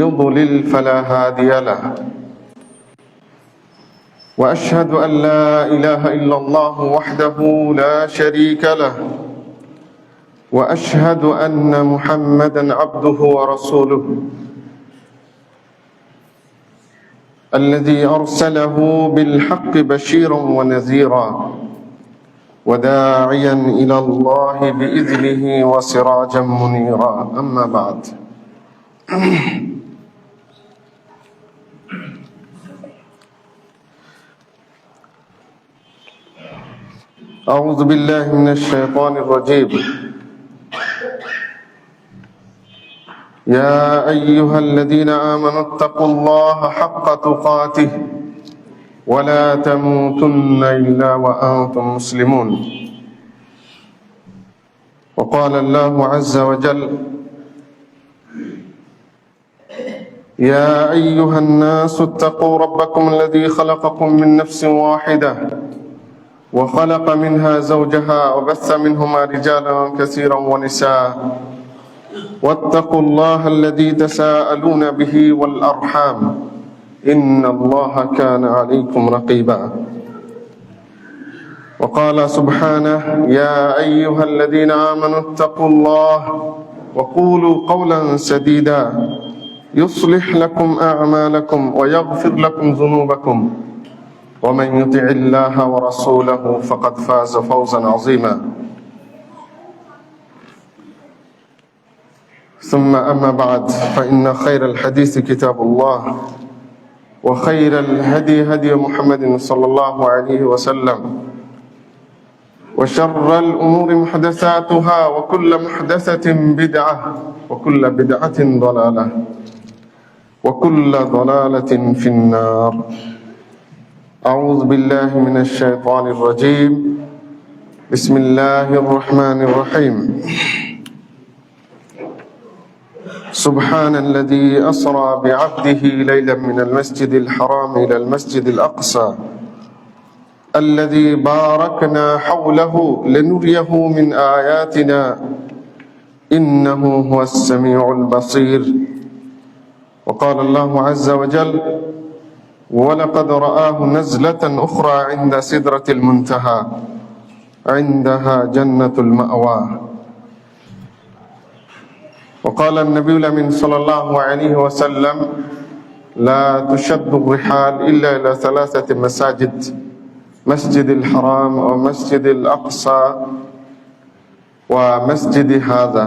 يضلل فلا هادي له وأشهد أن لا إله إلا الله وحده لا شريك له وأشهد أن محمدًا عبده ورسوله الذي أرسله بالحق بشيرًا ونذيرًا وداعيًا إلى الله بإذنه وسراجًا منيرًا. أما بعد، أعوذ بالله من الشيطان الرجيم. يا أيها الذين آمنوا اتقوا الله حق تقاته ولا تموتن إلا وأنتم مسلمون. وقال الله عز وجل: يا أيها الناس اتقوا ربكم الذي خلقكم من نفس واحدة وخلق منها زوجها وبث منهما رجالا كثيرا ونساء واتقوا الله الذي تساءلون به والأرحام إن الله كان عليكم رقيبا. وقال سبحانه: يا أيها الذين آمنوا اتقوا الله وقولوا قولا سديدا يصلح لكم أعمالكم ويغفر لكم ذنوبكم ومن يطع الله ورسوله فقد فاز فوزا عظيما. ثم أما بعد، فإن خير الحديث كتاب الله وخير الهدي هدي محمد صلى الله عليه وسلم وشر الأمور محدثاتها وكل محدثة بدعة وكل بدعة ضلالة وكل ضلالة في النار. أعوذ بالله من الشيطان الرجيم. بسم الله الرحمن الرحيم. سبحان الذي أسرى بعبده ليلا من المسجد الحرام إلى المسجد الأقصى الذي باركنا حوله لنريه من آياتنا إنه هو السميع البصير. وقال الله عز وجل: ولقد رآه نزلة أخرى عند سدرة المنتهى عندها جنة المأوى. وقال النبي الأمين صلى الله عليه وسلم: لا تشد الرحال إلا إلى ثلاثة مساجد: مسجد الحرام ومسجد الأقصى ومسجد هذا.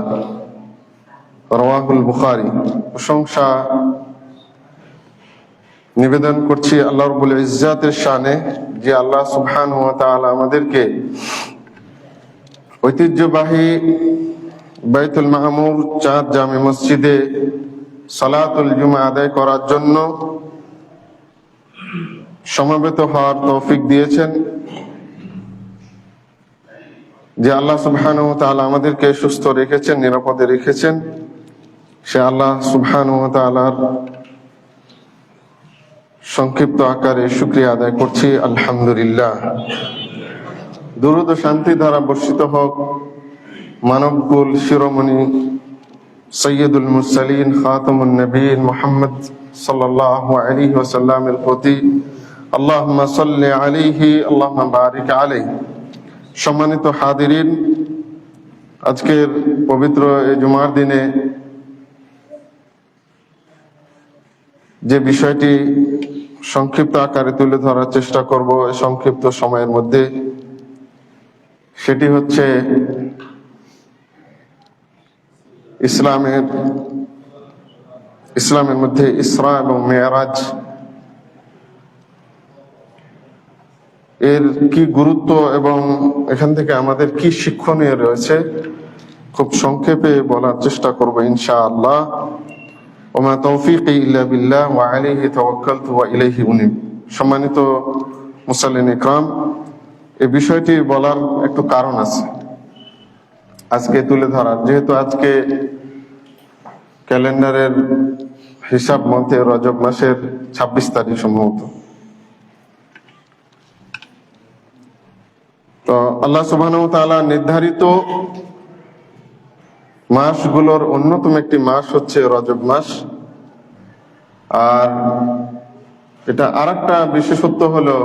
رواه البخاري। প্রশংসা নিবেদন করছি আল্লাহ রাব্বুল ইজ্জাতের শানে, যে আল্লাহ সুবহানাহু ওয়া তাআলা আমাদেরকে ঐতিহ্যবাহী বাইতুল মামুর চাঁদ জামে মসজিদে সালাতুল জুমা আদায় করার জন্য সমবেত হওয়ার তৌফিক দিয়েছেন। যে আল্লাহ সুবহানাহু ওয়া তাআলা আমাদেরকে সুস্থ রেখেছেন, নিরাপদে রেখেছেন, সে আল্লাহ সুবহানাহু ওয়া তাআলার সংক্ষিপ্ত আকারে শুকরিয়া আদায় করছি। আলহামদুলিল্লাহ। দুরূদ ও শান্তি ধারা বর্ষিত হোক মানবকুল শিরোমণি সৈয়দুল মুরসালিন খাতামুন নবীন মুহাম্মদ সাল্লাল্লাহু আলাইহি ওয়াসাল্লামের প্রতি। আল্লাহুম্মা সাল্লি আলাইহি আল্লাহুম্মা বারিক আলাইহি। সম্মানিত হাদিরিন, আজকের পবিত্র এই জুমার দিনে যে বিষয়টি সংক্ষিপ্ত আকারে তুলে ধরার চেষ্টা করব এই সংক্ষিপ্ত সময়ের মধ্যে, সেটি হচ্ছে ইসলামের মধ্যে ইসরা এবং মেরাজ এর কি গুরুত্ব এবং এখান থেকে আমাদের কি শিক্ষণীয় রয়েছে খুব সংক্ষেপে বলার চেষ্টা করব ইনশাআল্লাহ। ওমা তৌফিকি ইল্লা বিল্লাহ ওয়া আলাইহি তাওয়াক্কালতু ওয়া ইলাইহি উনীব। সম্মানিত মুসাল্লিন ইকরাম, এই বিষয়টি বলার একটু কারণ আছে আজকে তুলে ধরার। যেহেতু আজকে ক্যালেন্ডারের হিসাব মতে রজব মাসের 26 তারিখ সম্ভবত, তো আল্লাহ সুবহানাহু ওয়া তাআলা নির্ধারিত মাসগুলোর অন্যতম একটি মাস হচ্ছে রজব মাস। আর এটা আরেকটা বিশেষত্ব হলো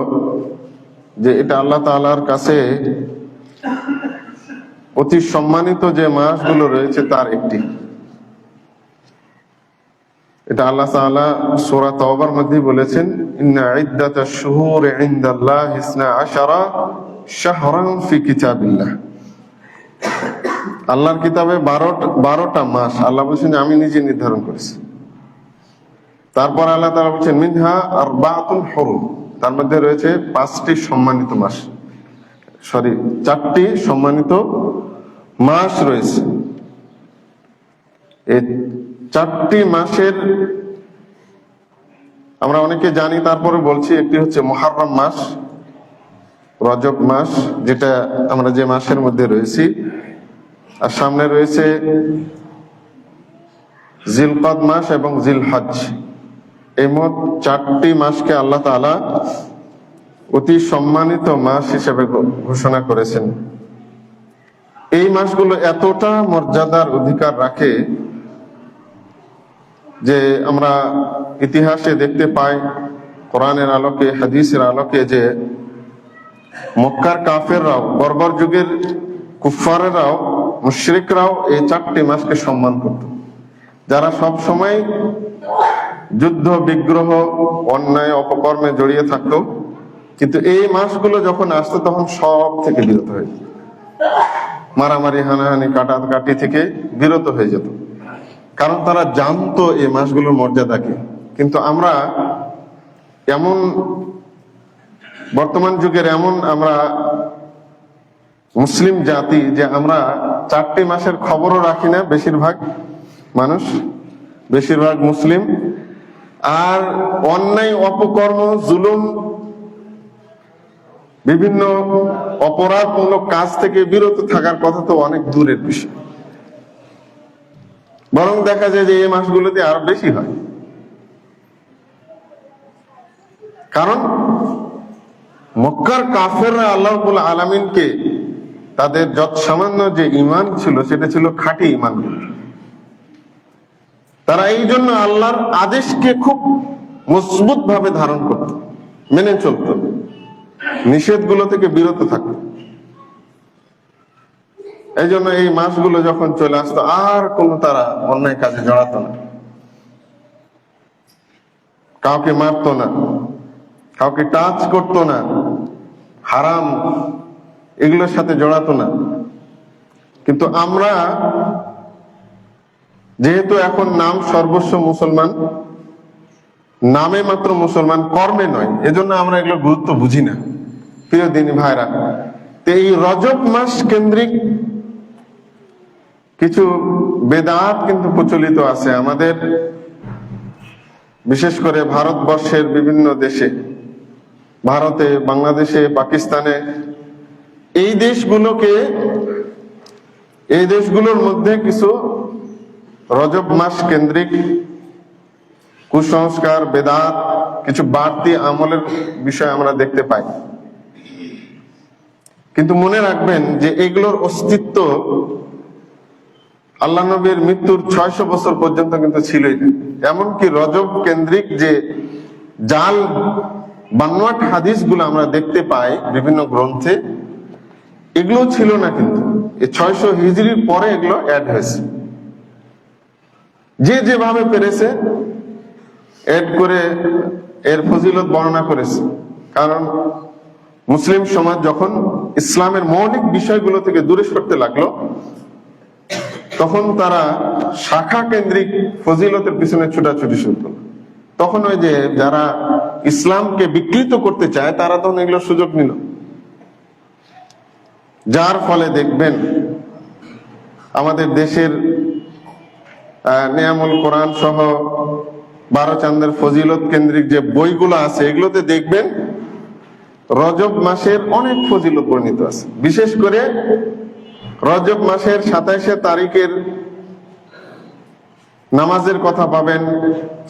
যে এটা আল্লাহ তাআলার কাছে অতি সম্মানিত যে মাসগুলো রয়েছে তার একটি। এটা আল্লাহ তাআলা সূরা তাওবার মধ্যে বলেছেন, ইন্না ইদ্দাতাশ শুহুরি ইনদাল্লাহি 12 শাহরান ফি কিতাবিল্লাহ। আল্লাহর কিতাবে 12টা মাস আল্লাহ বলেছেন আমি নিজে নির্ধারণ করেছি। তারপর আল্লাহ তাআলা বলেছেন মিনহা আরবাতুন হুরুম, তার মধ্যে রয়েছে 5টি সম্মানিত মাস, 4টি সম্মানিত মাস রয়েছে। এই 4টি মাসের আমরা অনেকে জানি, তারপরে বলছি। একটি হচ্ছে মুহররম মাস, রজব মাস, যেটা আমরা যে মাসের মধ্যে রয়েছি, আর সামনে রয়েছে জিলকদ মাস এবং জিলহজ। এই মোট 4টি মাসকে আল্লাহ তাআলা অতি সম্মানিত মাস হিসেবে ঘোষণা করেছেন। এই মাসগুলো এতটা মর্যাদার অধিকার রাখে যে আমরা ইতিহাসে দেখতে পাই, কোরআনের আলোকে, হাদিসের আলোকে, যে মক্কার কাফেররাও, বর্বর যুগের কুফফারেরাও, মুশরিকরাও এই 4টি মাসকে সম্মান করত, যারা সব সময় যুদ্ধ বিগ্রহ অন্যায় অপকর্মে জড়িয়ে থাকতো। কিন্তু এই মাসগুলো যখন আসতো তখন সব থেকে বিরত হয়ে যেত, মারামারি হানাহানি কাটাকাটি থেকে বিরত হয়ে যেত, কারণ তারা জানতো এই মাসগুলোর মর্যাদাকে। কিন্তু আমরা এমন বর্তমান যুগের আমরা মুসলিম জাতি যে আমরা 4টি মাসের খবরও রাখি না, বেশিরভাগ মুসলিম। আর অন্যায় অপকর্ম, জুলুম, বিভিন্ন অপরাধমূলক কাজ থেকে বিরত থাকার কথা তো অনেক দূরের বিষয়। বরং দেখা যায় যে এই মাসগুলোতে আরো বেশি হয়, কারণ মক্কার কাফেররা আল্লাহ রাব্বুল আলামিনকে তাদের যত সামান্য যে ঈমান ছিল সেটা ছিল খাঁটি ঈমান। তারা এই জন্য আল্লাহর আদেশকে খুব মজবুত ভাবে ধারণ করত, মেনে চলত, নিষেধগুলো থেকে বিরত থাকত। এই জন্য এই মাসগুলো যখন চলে আসতো আর তারা অন্যায় কাজে জড়াতো না, কাউকে মারতো না, কাউকে টাচ করতো না, হারাম এগুলোর সাথে জড়াতো না। কিন্তু আমরা যেহেতু এখন নাম সর্বস্ব মুসলমান, নামে মাত্র মুসলমান, কর্মে নয়, এজন্য আমরা এগুলো গুরুত্ব বুঝি না। প্রিয় দিনী ভাইরা, তো এই রজব মাস কেন্দ্রিক কিছু বেদাত কিন্তু প্রচলিত আছে আমাদের, বিশেষ করে ভারতবর্ষের বিভিন্ন দেশে, ভারতে, বাংলাদেশে, পাকিস্তানে, এই দেশগুলোর মধ্যে কিছু রজব মাস কেন্দ্রিক কুসংস্কার, বেদাত, কিছু বাড়তি আমলের বিষয় আমরা দেখতে পাই। কিন্তু মনে রাখবেন যে এগুলোর অস্তিত্ব আল্লাহ নবীর মৃত্যুর 600 বছর পর্যন্ত কিন্তু ছিলই না। এমনকি রজব কেন্দ্রিক যে জাল বানোয়াট হাদিসগুলো আমরা দেখতে পাই বিভিন্ন গ্রন্থে, এগুলো ছিল না। কিন্তু এই 600 হিজরির পরে এগুলো অ্যাড হয়েছে। যে যেভাবে পেরেছে এড করে এর ফজিলত বর্ণনা করেছে। কারণ মুসলিম সমাজ যখন ইসলামের মৌলিক বিষয়গুলো থেকে দূরে সরতে লাগলো, তখন তারা শাখা কেন্দ্রিক ফজিলতের পিছনে ছুটাছুটি শুরু করলো। তখন ওই যে যারা ইসলামকে বিকৃত করতে চায় তারা তখন এগুলো সুযোগ নিল, যার ফলে দেখবেন আমাদের দেশের নিয়ামুল কোরআন সহ 12 চাঁদের ফজিলত কেন্দ্রিক যে বইগুলো আছে, এগুলোতে দেখবেন রজব মাসের অনেক ফজিলত বর্ণিত আছে। বিশেষ করে রজব মাসের 27 তারিখের নামাজের কথা পাবেন,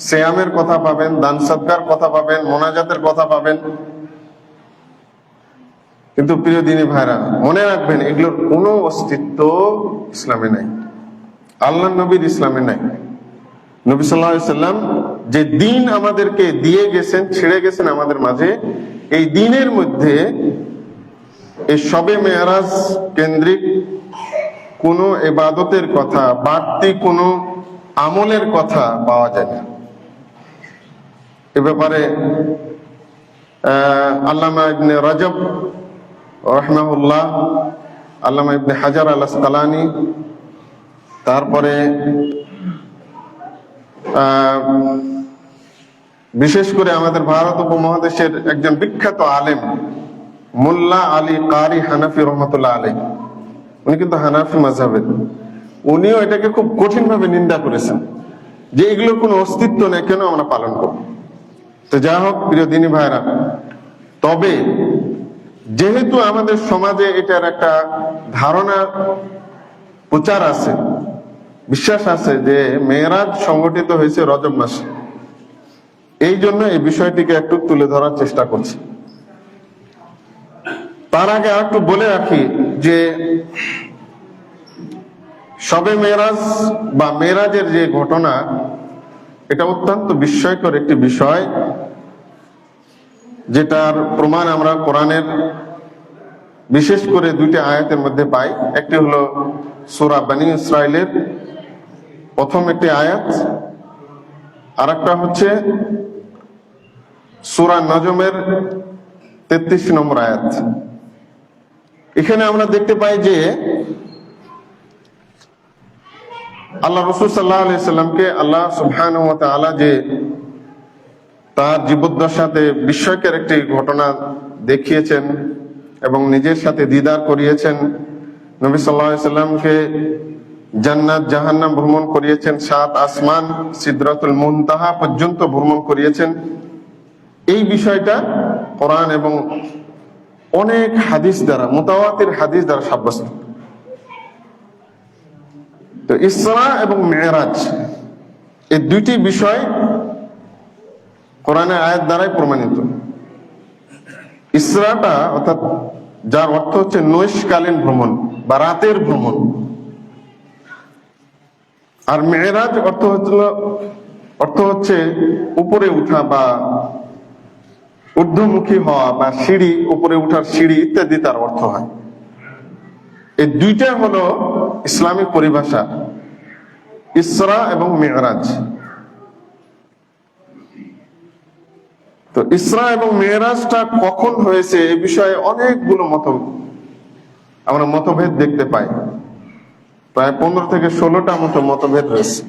সিয়ামের কথা পাবেন, দান সদকার কথা পাবেন, মোনাজাতের কথা পাবেন। কিন্তু প্রিয় দিনী ভাইরা, মনে রাখবেন এগুলোর কোনো অস্তিত্ব ইসলামে নাই, আল্লাহ নবীর ইসলামে নাই। নবী সাল্লাল্লাহু আলাইহি ওয়াসাল্লাম যে দিন আমাদেরকে দিয়ে গেছেন, ছেড়ে গেছেন আমাদের মাঝে, এই দিনের মধ্যে এই শবে মেরাজ কেন্দ্রিক কোনো ইবাদতের কথা, বাড়তি কোনো আমলের কথা পাওয়া যায় না। এ ব্যাপারে আল্লামা ইবনে রজব রাহিমাহুল্লাহ, আল্লামা ইবনে হাজার আল আসকালানি, তারপরে বিশেষ করে আমাদের ভারত উপমহাদেশের একজন বিখ্যাত আলেম মোল্লা আলী কারি হানাফি রহমতুল্লাহ আলাইহি, উনি কিন্তু হানাফি মাযহাবের, উনিও এটাকে খুব কঠিন ভাবে নিন্দা করেছেন যে এগুলোর কোনো অস্তিত্ব নেই, কেন আমরা পালন করব। তো যা হোক প্রিয় দিনী ভাইরা, তবে যেহেতু আমাদের সমাজে এটার একটা ধারণা প্রচার আছে, বিশ্বাস আছে যে মেরাজ সংগঠিত হয়েছে রজব মাসে, এই জন্য এই বিষয়টিকে একটু তুলে ধরার চেষ্টা করছি। তার আগে একটু বলে রাখি যে শবে মেরাজ বা মেরাজের যে ঘটনা, এটা অত্যন্ত বিস্ময়কর একটি বিষয়, যেটার প্রমাণ আমরা কোরআনের বিশেষ করে দুইটি আয়াতের মধ্যে পাই। একটি হলো সূরা বনী ইসরাইলের প্রথম একটি আয়াত, আর একটা হচ্ছে সূরা নজমের 33 নম্বর আয়াত। এখানে আমরা দেখতে পাই যে আল্লাহ রাসূল সাল্লাল্লাহু আলাইহি সাল্লামকে আল্লাহ সুবহানাহু ওয়া তাআলা যে তার জীবদ্দশাতে বিস্ময়কর একটি ঘটনা দেখিয়েছেন এবং নিজের সাথে দিদার করিয়েছেন। নবী সাল্লাল্লাহু আলাইহি সাল্লামকে জান্নাত জাহান্নাম ভ্রমণ করিয়েছেন, 7 আসমান সিদরাতুল মুনতাহা পর্যন্ত ভ্রমণ করিয়েছেন। এই বিষয়টা কোরআন এবং অনেক হাদিস দ্বারা, মুতাওয়াতির হাদিস দ্বারা সাব্যস্ত। তো ইসরা এবং মেরাজ এই দুইটি বিষয় কোরআনের আয়াত দ্বারাই প্রমাণিত। ইসরাটা অর্থাৎ যার অর্থ হচ্ছে নৈশকালীন ভ্রমণ বা রাতের ভ্রমণ, আর মেরাজ অর্থ হচ্ছে উপরে উঠা বা ঊর্ধ্বমুখী হওয়া বা সিঁড়ি, উপরে উঠার সিঁড়ি ইত্যাদি তার অর্থ হয়। এই দুইটা হলো ইসলামিক পরিভাষা, ইসরা এবং মেরাজ। তো ইসরা এবং মেরাজটা কখন হয়েছে এই বিষয়ে অনেকগুলো আমরা মতভেদ দেখতে পাই। প্রায় 15 থেকে 16টা মতো মতভেদ রয়েছে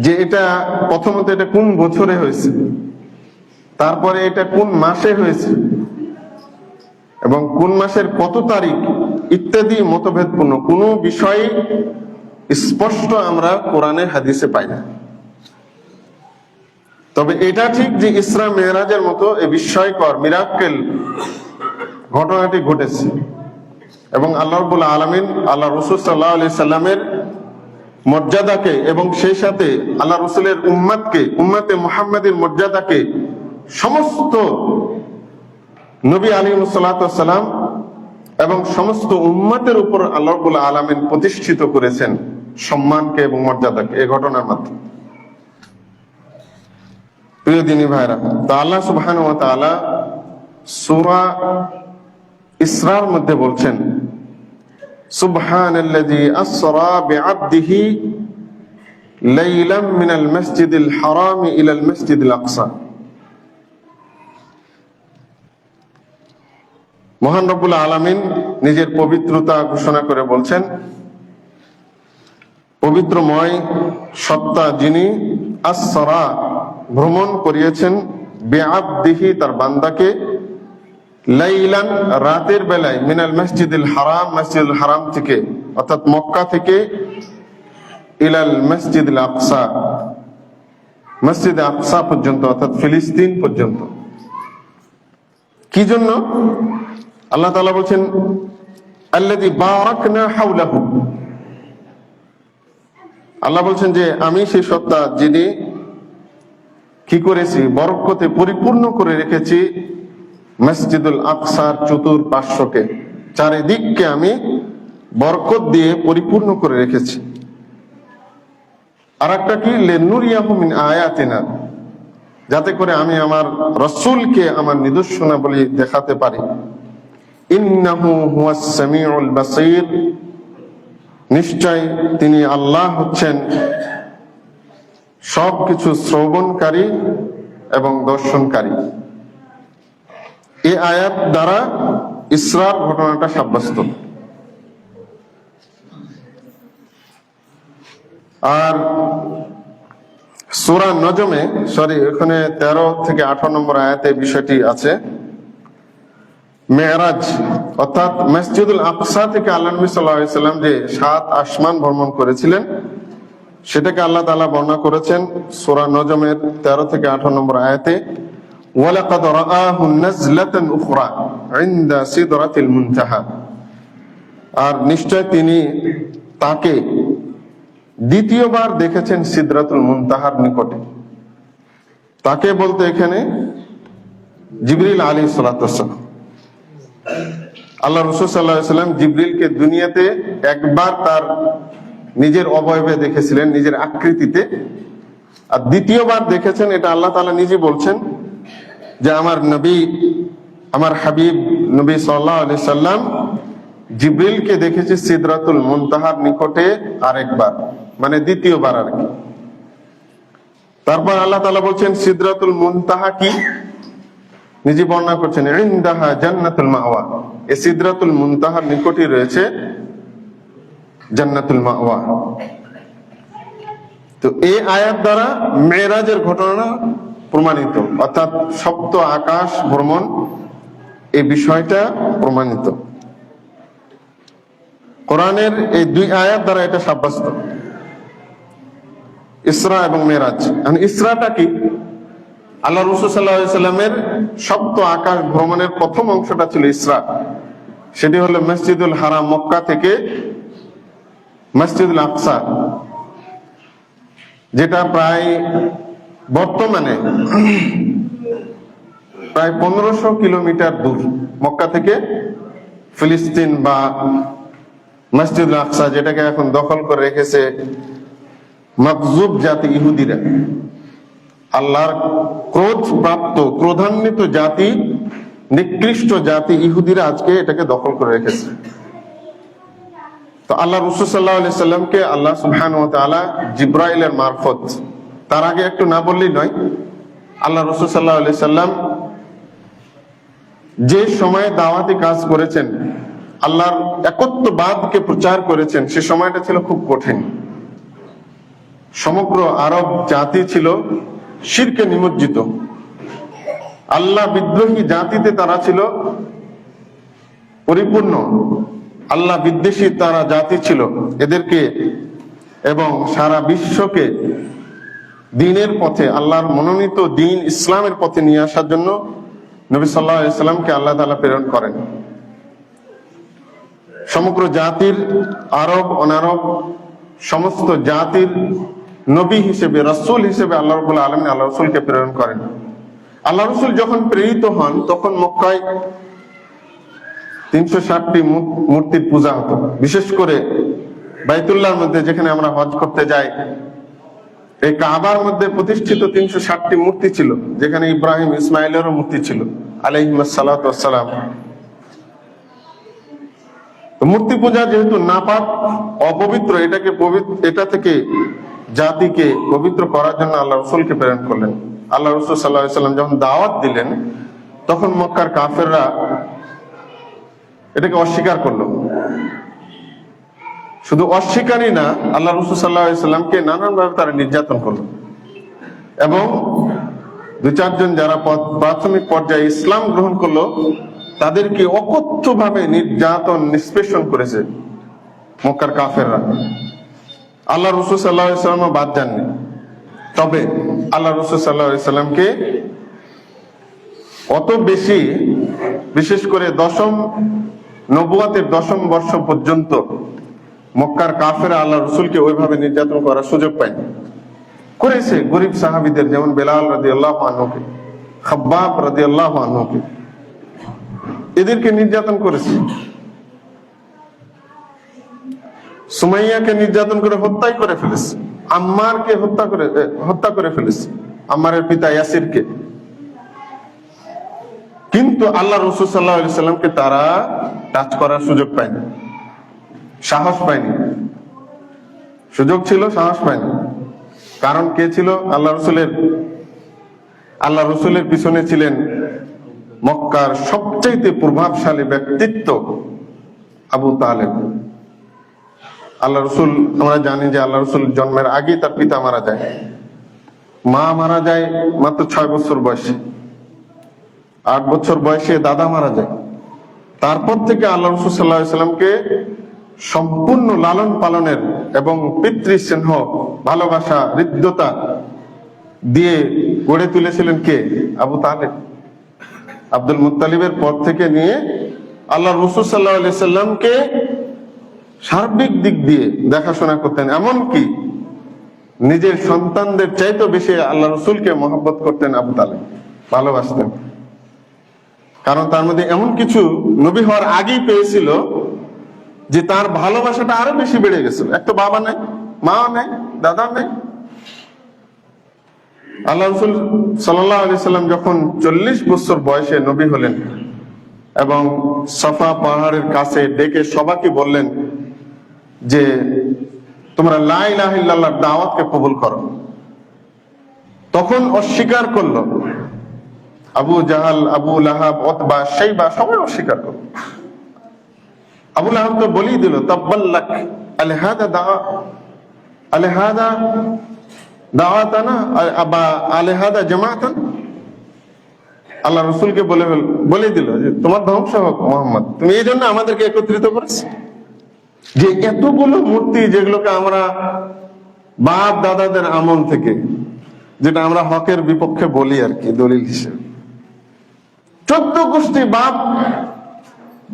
যে এটা প্রথমত এটা কোন বছরে হয়েছে, তারপরে এটা কোন মাসে হয়েছে এবং কোন মাসের কত তারিখ ইত্যাদি মতভেদপূর্ণ কোনো বিষয় স্পষ্ট আমরা কোরআনে হাদিসে পাই না। তবে এটা ঠিক যে ইসরা মেরাজের মতো এই বিস্ময়কর মিরাক্কেল ঘটনাটি ঘটেছে এবং আল্লাহ রাব্বুল আলামিন আল্লাহ রাসূল সাল্লাল্লাহু আলাইহি সাল্লামের মর্যাদাকে এবং সেই সাথে আল্লাহ রাসূলের উম্মতে মুহাম্মাদের মর্যাদাকে সমস্ত নবী আলাইহিস সালাতু ওয়াস সালাম এবং সমস্ত উম্মতের উপর আল্লাহ রাব্বুল আলামিন প্রতিষ্ঠিত করেছেন সম্মানকে এবং মর্যাদাকে এই ঘটনার মাধ্যমে। প্রিয় দিনী ভাইরা, তো আল্লাহ সুবহানাহু ওয়া তাআলা সূরা ইসরার মধ্যে বলছেন, সুবহানাল্লাযী আসরা বিআবদিহি লাইলাম মিনাল মাসজিদিল হারাম ইলাল মাসজিদিল আকসা। মহান রব্বুল আলামিন নিজের পবিত্রতা ঘোষণা করে বলছেন, পবিত্রময় সত্তা যিনি আসরা ভ্রমণ করিয়েছেন বিআবদিহি তার বান্দাকে, লাইলান রাতের বেলায়, মিনাল মসজিদুল হারাম মসজিদুল হারাম থেকে অর্থাৎ মক্কা থেকে, ইলাল মসজিদুল আকসা মসজিদ আকসা পর্যন্ত অর্থাৎ ফিলিস্তিন পর্যন্ত। কি জন্য? আল্লাহ তাআলা বলছেন আল্লাযী বারাকনা হাওলাহু, আল্লাহ বলছেন যে আমি সেই সত্তা যিনি কি করেছি, বরকতে পরিপূর্ণ করে রেখেছি মসজিদুল আকসার চতুর্পার্শ্বকে, চারিদিককে আমি বরকত দিয়ে পরিপূর্ণ করে রেখেছি। আর একটা কি, লিনুরিয়াহু মিন আয়াতিনা, যাতে করে আমি আমার রাসূলকে আমার নিদর্শনাবলী দেখাতে পারি। ইন্নাহু হুয়াস সামিউল বাসীর, নিশ্চয় তিনি আল্লাহ হচ্ছেন সবকিছু শ্রবণকারী এবং দর্শনকারী। এই আয়াত দ্বারা ইসরার ঘটনাটা সাব্যস্ত। আর সূরা নজমে, এখানে 13 থেকে 18 নম্বর আয়াতে বিষয়টি আছে। মেরাজ অর্থাৎ মসজিদুল আকসা থেকে আল্লাহ নবী সাল্লাল্লাহু আলাইহি সাল্লাম যে 7 আসমান ভ্রমণ করেছিলেন, সেটাকে আল্লাহ তাআলা বর্ণনা করেছেন সূরা নজমের 13 থেকে 18 নম্বর আয়াতে, ওয়ালাকাদ রাআহু নাজলাতান উখরা ইনদা সিদরাতিল মুনতাহা। আর নিশ্চয় তিনি তাকে দ্বিতীয়বার দেখেছেন সিদরাতুল মুনতাহার নিকটে। তাকে বলতে এখানে জিবরিল আলাইহিস সালাতু ওয়াস সালাম। আল্লাহ রাসূল সাল্লাল্লাহু আলাইহি সাল্লাম জিবরিলকে দুনিয়াতে একবার তার নিজের অবয়বে দেখেছিলেন, নিজের আকৃতিতে, আর দ্বিতীয়বার দেখেছেন, এটা আল্লাহ তাআলা নিজে বলছেন যে আমার নবী, আমার হাবিব নবী সাল্লাল্লাহু আলাইহি সাল্লাম জিবরিলকে দেখেছে সিদরাতুল মুনতাহার নিকটে আরেকবার, মানে দ্বিতীয়বার আর কি। তারপর আল্লাহ তাআলা বলছেন সিদরাতুল মুনতাহা কি, নিজে বর্ণনা করছেন, ইনদাহা জান্নাতুল মাওয়া, এই সিদরাতুল মুনতাহার নিকটে রয়েছে জান্নাতুল মাওয়া। তো এই আয়াত দ্বারা মেরাজের ঘটনা প্রমাণিত, অর্থাৎ সপ্ত আকাশ ভ্রমণ, এই বিষয়টা প্রমাণিত। কোরআনের এই 2 আয়াত দ্বারা এটা সাব্যস্ত, ইসরা এবং মেরাজ। ইসরাটা কি? আল্লাহ রাসূল সাল্লাল্লাহু আলাইহি সাল্লামের সপ্ত আকাশ ভ্রমণের প্রথম অংশটা ছিল ইসরা। সেটি হলো মসজিদুল হারাম মক্কা থেকে মসজিদুল আকসা, যেটা প্রায় বর্তমানে প্রায় 1500 কিলোমিটার দূর মক্কা থেকে ফিলিস্তিন বা মসজিদুল আকসা, যেটাকে এখন দখল করে রেখেছে মাকজুব জাতি ইহুদিরা। আল্লাহর ক্রোধ প্রাপ্ত, ক্রোধান্বিত জাতি, নিকৃষ্ট জাতি ইহুদিরা আজকে এটাকে দখল করে রেখেছে। তো আল্লাহ রাসূল সাল্লাল্লাহু আলাইহি সাল্লামকে আল্লাহ সুবহানাহু ওয়া তাআলা জিবরাইলের মারফত, তার আগে একটু না বললেই নয়, আল্লাহ রাসূল সাল্লাল্লাহু আলাইহি সাল্লাম যে সময়ে দাওয়াতি কাজ করেছেন, আল্লাহর একত্ববাদকে প্রচার করেছেন, সে সময়টা ছিল খুব কঠিন। সমগ্র আরব জাতি ছিল শিরকে নিমজ্জিত, আল্লাহ বিদ্রোহী জাতিতে তারা ছিল পরিপূর্ণ, আল্লাহ বিদ্বেষী তারা জাতি ছিল। এদেরকে এবং সারা বিশ্বকে দ্বীনের পথে, আল্লাহর মনোনীত দ্বীন ইসলামের পথে নিয়ে আসার জন্য নবী সাল্লাল্লাহু আলাইহি সাল্লামকে আল্লাহ তাআলা প্রেরণ করেন। সমগ্র জাতির, আরব অনারব সমস্ত জাতির নবী হিসেবে, রাসূল হিসেবে আল্লাহ রাব্বুল আলামিন আল্লাহ রাসূলকে প্রেরণ করেন। আল্লাহ রাসূল যখন প্রেরিত হন, তখন মক্কায় 360টি মূর্তির পূজা হতো। বিশেষ করে বাইতুল্লাহর মধ্যে, যেখানে আমরা হজ করতে যাই, এই কাবার মধ্যে প্রতিষ্ঠিত 360টি মূর্তি ছিল, যেখানে ইব্রাহিম ইসমাইলেরও মূর্তি ছিল আলাইহিস সালাতু ওয়াস সালাম। মূর্তি পূজা যেহেতু নাপাক, অপবিত্র, এটা থেকে জাতিকে পবিত্র করার জন্য আল্লাহ রাসূলকে প্রেরণ করলেন। আল্লাহ রাসূল সাল্লাল্লাহু আলাইহি সাল্লাম যখন দাওয়াত দিলেন, তখন মক্কার কাফেররা এটাকে অস্বীকার করলো। শুধু অস্বীকারই না, আল্লাহ রাসূল সাল্লাল্লাহু আলাইহি সাল্লামকে নানানভাবে তারা নির্যাতন করলো, এবং 2-4 জন যারা প্রাথমিক পর্যায়ে ইসলাম গ্রহণ করলো, তাদেরকে অকথ্যভাবে নির্যাতন, নিষ্পেষণ করেছে মক্কার কাফেররা। আল্লাহ রাসূল সাল্লাল্লাহু আলাইহি সাল্লাম বাদ যাননি। তবে আল্লাহ রাসূল সাল্লাল্লাহু আলাইহি সাল্লামকে অত বেশি, বিশেষ করে নবুয়তের 10ম বর্ষ পর্যন্ত মক্কার কাফেররা আল্লাহ রাসূলকে ওইভাবে নির্যাতন করার সুযোগ পায়নি। করেছে গরিব সাহাবীদের, যেমন বেলাল রাদিয়াল্লাহু আনহুকে, খাব্বাব রাদিয়াল্লাহু আনহুকে, এদেরকে নির্যাতন করেছে। সুমাইয়াকে নির্যাতন করে হত্যাই করে ফেলেছে। আম্মারকে হত্যা করে ফেলেছে, আম্মারের পিতা ইয়াসিরকে। কিন্তু আল্লাহ রাসূল সাল্লাল্লাহু আলাইহি সাল্লামকে তারা টাচ করার সুযোগ পায়নি, সাহস পায়নি। সুযোগ ছিল, সাহস পায়নি। কারণ কে ছিল? আল্লাহ রসুলের পিছনে ছিলেন মক্কার সবচাইতে প্রভাবশালী ব্যক্তিত্ব আবু তালেব। আল্লাহ রসুল, আমরা জানি যে আল্লাহ রসুল জন্মের আগেই তার পিতা মারা যায়, মা মারা যায় মাত্র 6 বছর বয়সে, 8 বছর বয়সে দাদা মারা যায়। তারপর থেকে আল্লাহ রসুল সাল্লাল্লাহু আলাইহি সাল্লামকে সম্পূর্ণ লালন পালনের এবং পিতৃস্নেহ, ভালোবাসা, হৃদ্যতা দিয়ে গড়ে তুলেছিলেন কে? আবু তালেব। আব্দুল মুত্তালিবের পর থেকে নিয়ে আল্লাহ রাসূল সাল্লাল্লাহু আলাইহি সাল্লামকে সার্বিক দিক দিয়ে দেখাশোনা করতেন, এমনকি নিজের সন্তানদের চাইতে বেশি আল্লাহ রসুলকে মহব্বত করতেন আবু তালেব, ভালোবাসতেন। কারণ তার মধ্যে এমন কিছু নবী হওয়ার আগেই পেয়েছিল যে তার ভালোবাসাটা আরো বেশি বেড়ে গেছিল। এক তো বাবা নাই, মা নাই, দাদা নাই। আল্লাহ রাসূল সাল্লাল্লাহু আলাইহি সাল্লাম যখন 40 বছর বয়সে নবী হলেন এবং সাফা পাহাড়ের কাছে ডেকে সবাইকে বললেন যে তোমরা লা ইলাহা ইল্লাল্লাহর দাওয়াতকে কবুল করো, তখন অস্বীকার করলো আবু জাহাল, আবু লাহাব, উতবা, শাইবা, সবাই অস্বীকার করলো। আবু লাহাব তো বলেই দিল তাব্বাল্লাক আলহাদা দাওয়াতানা আবা আলহাদা জামাতান। আল্লাহ রসুলকে বলে দিল যে তোমার ধ্বংস হোক মুহাম্মদ, তুমি এই জন্য আমাদেরকে একত্রিত করেছো যে এতগুলো মূর্তি, যেগুলোকে আমরা বাপ দাদাদের আমল থেকে, যেটা আমরা হকের বিপক্ষে বলি আর কি দলিল হিসেবে, 14 গোষ্ঠী বাপ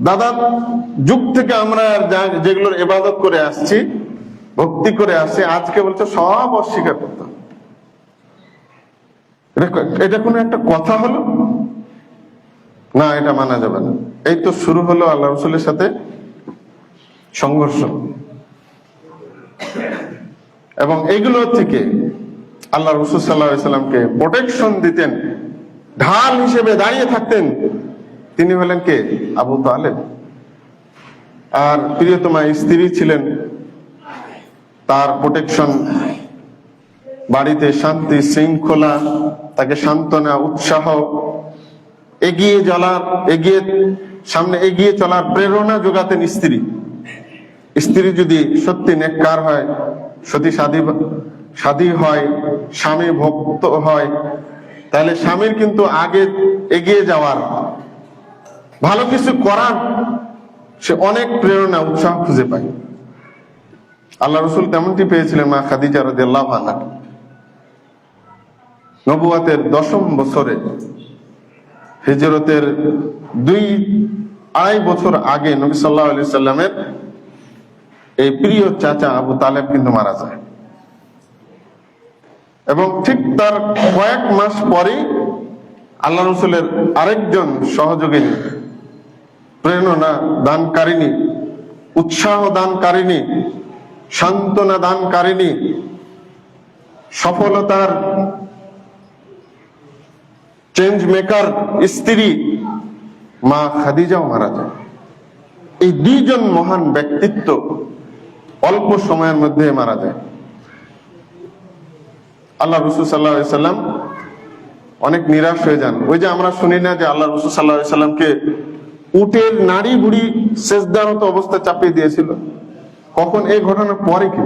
দাদার যুগ থেকে আমরা যেগুলোর ইবাদত করে আসছি, ভক্তি করে আসছি, আজকে বলছে সব অস্বীকার করতাম। এটা কোনো একটা কথা হলো না, এটা মানা যাবে না। এই তো শুরু হলো আল্লাহ রসুলের সাথে সংঘর্ষ, এবং এইগুলো থেকে আল্লাহ রসুল সাল্লাল্লাহু আলাইহি সাল্লামকে প্রোটেকশন দিতেন, ঢাল হিসেবে দাঁড়িয়ে থাকতেন। তিনি হলেন কে? আবু তালেব। আর প্রিয়তমা স্ত্রী ছিলেন তার প্রোটেকশন, বাড়িতে শান্তি শৃঙ্খলা, তাকে সান্ত্বনা, উৎসাহ, সামনে এগিয়ে চলার প্রেরণা যোগাতেন স্ত্রী। স্ত্রী যদি সত্যি নেককার হয়, সতী সাধী হয়, স্বামী ভক্ত হয়, তাহলে স্বামীর কিন্তু আগে এগিয়ে যাওয়ার, ভালো কিছু করার সে অনেক প্রেরণা, উৎসাহ খুঁজে পায়। আল্লাহ রসুল তেমনটি পেয়েছিলেন মা খাদিজা রাদিয়াল্লাহু আনহা। নবুয়াতের 10ম বছরে, হিজরতের 2-2.5 বছর আগে নবী সাল্লাল্লাহু আলাইহি সাল্লামের এই প্রিয় চাচা আবু তালেব কিন্তু মারা যায়, এবং ঠিক তার কয়েক মাস পরেই আল্লাহ রসুলের আরেকজন সহযোগিনী, প্রেরণা দানকারিণী, উৎসাহ দানকারিণী, সান্ত্বনা দানকারিণী, সফলতার চেঞ্জ মেকার স্ত্রী মা খাদিজাও মারা যায়। এই 2 জন মহান ব্যক্তিত্ব অল্প সময়ের মধ্যে মারা যায়। আল্লাহ রাসূল সাল্লাল্লাহু আলাইহি সাল্লাম অনেক নিরাশ হয়ে যান। ওই যে আমরা শুনি না যে আল্লাহ রাসূল সাল্লাল্লাহু আলাইহি সাল্লামকে উটের নাড়ি ভুড়ি সেজদারত অবস্থা চাপিয়ে দিয়েছিল। কখন? এই ঘটনার পরে, কি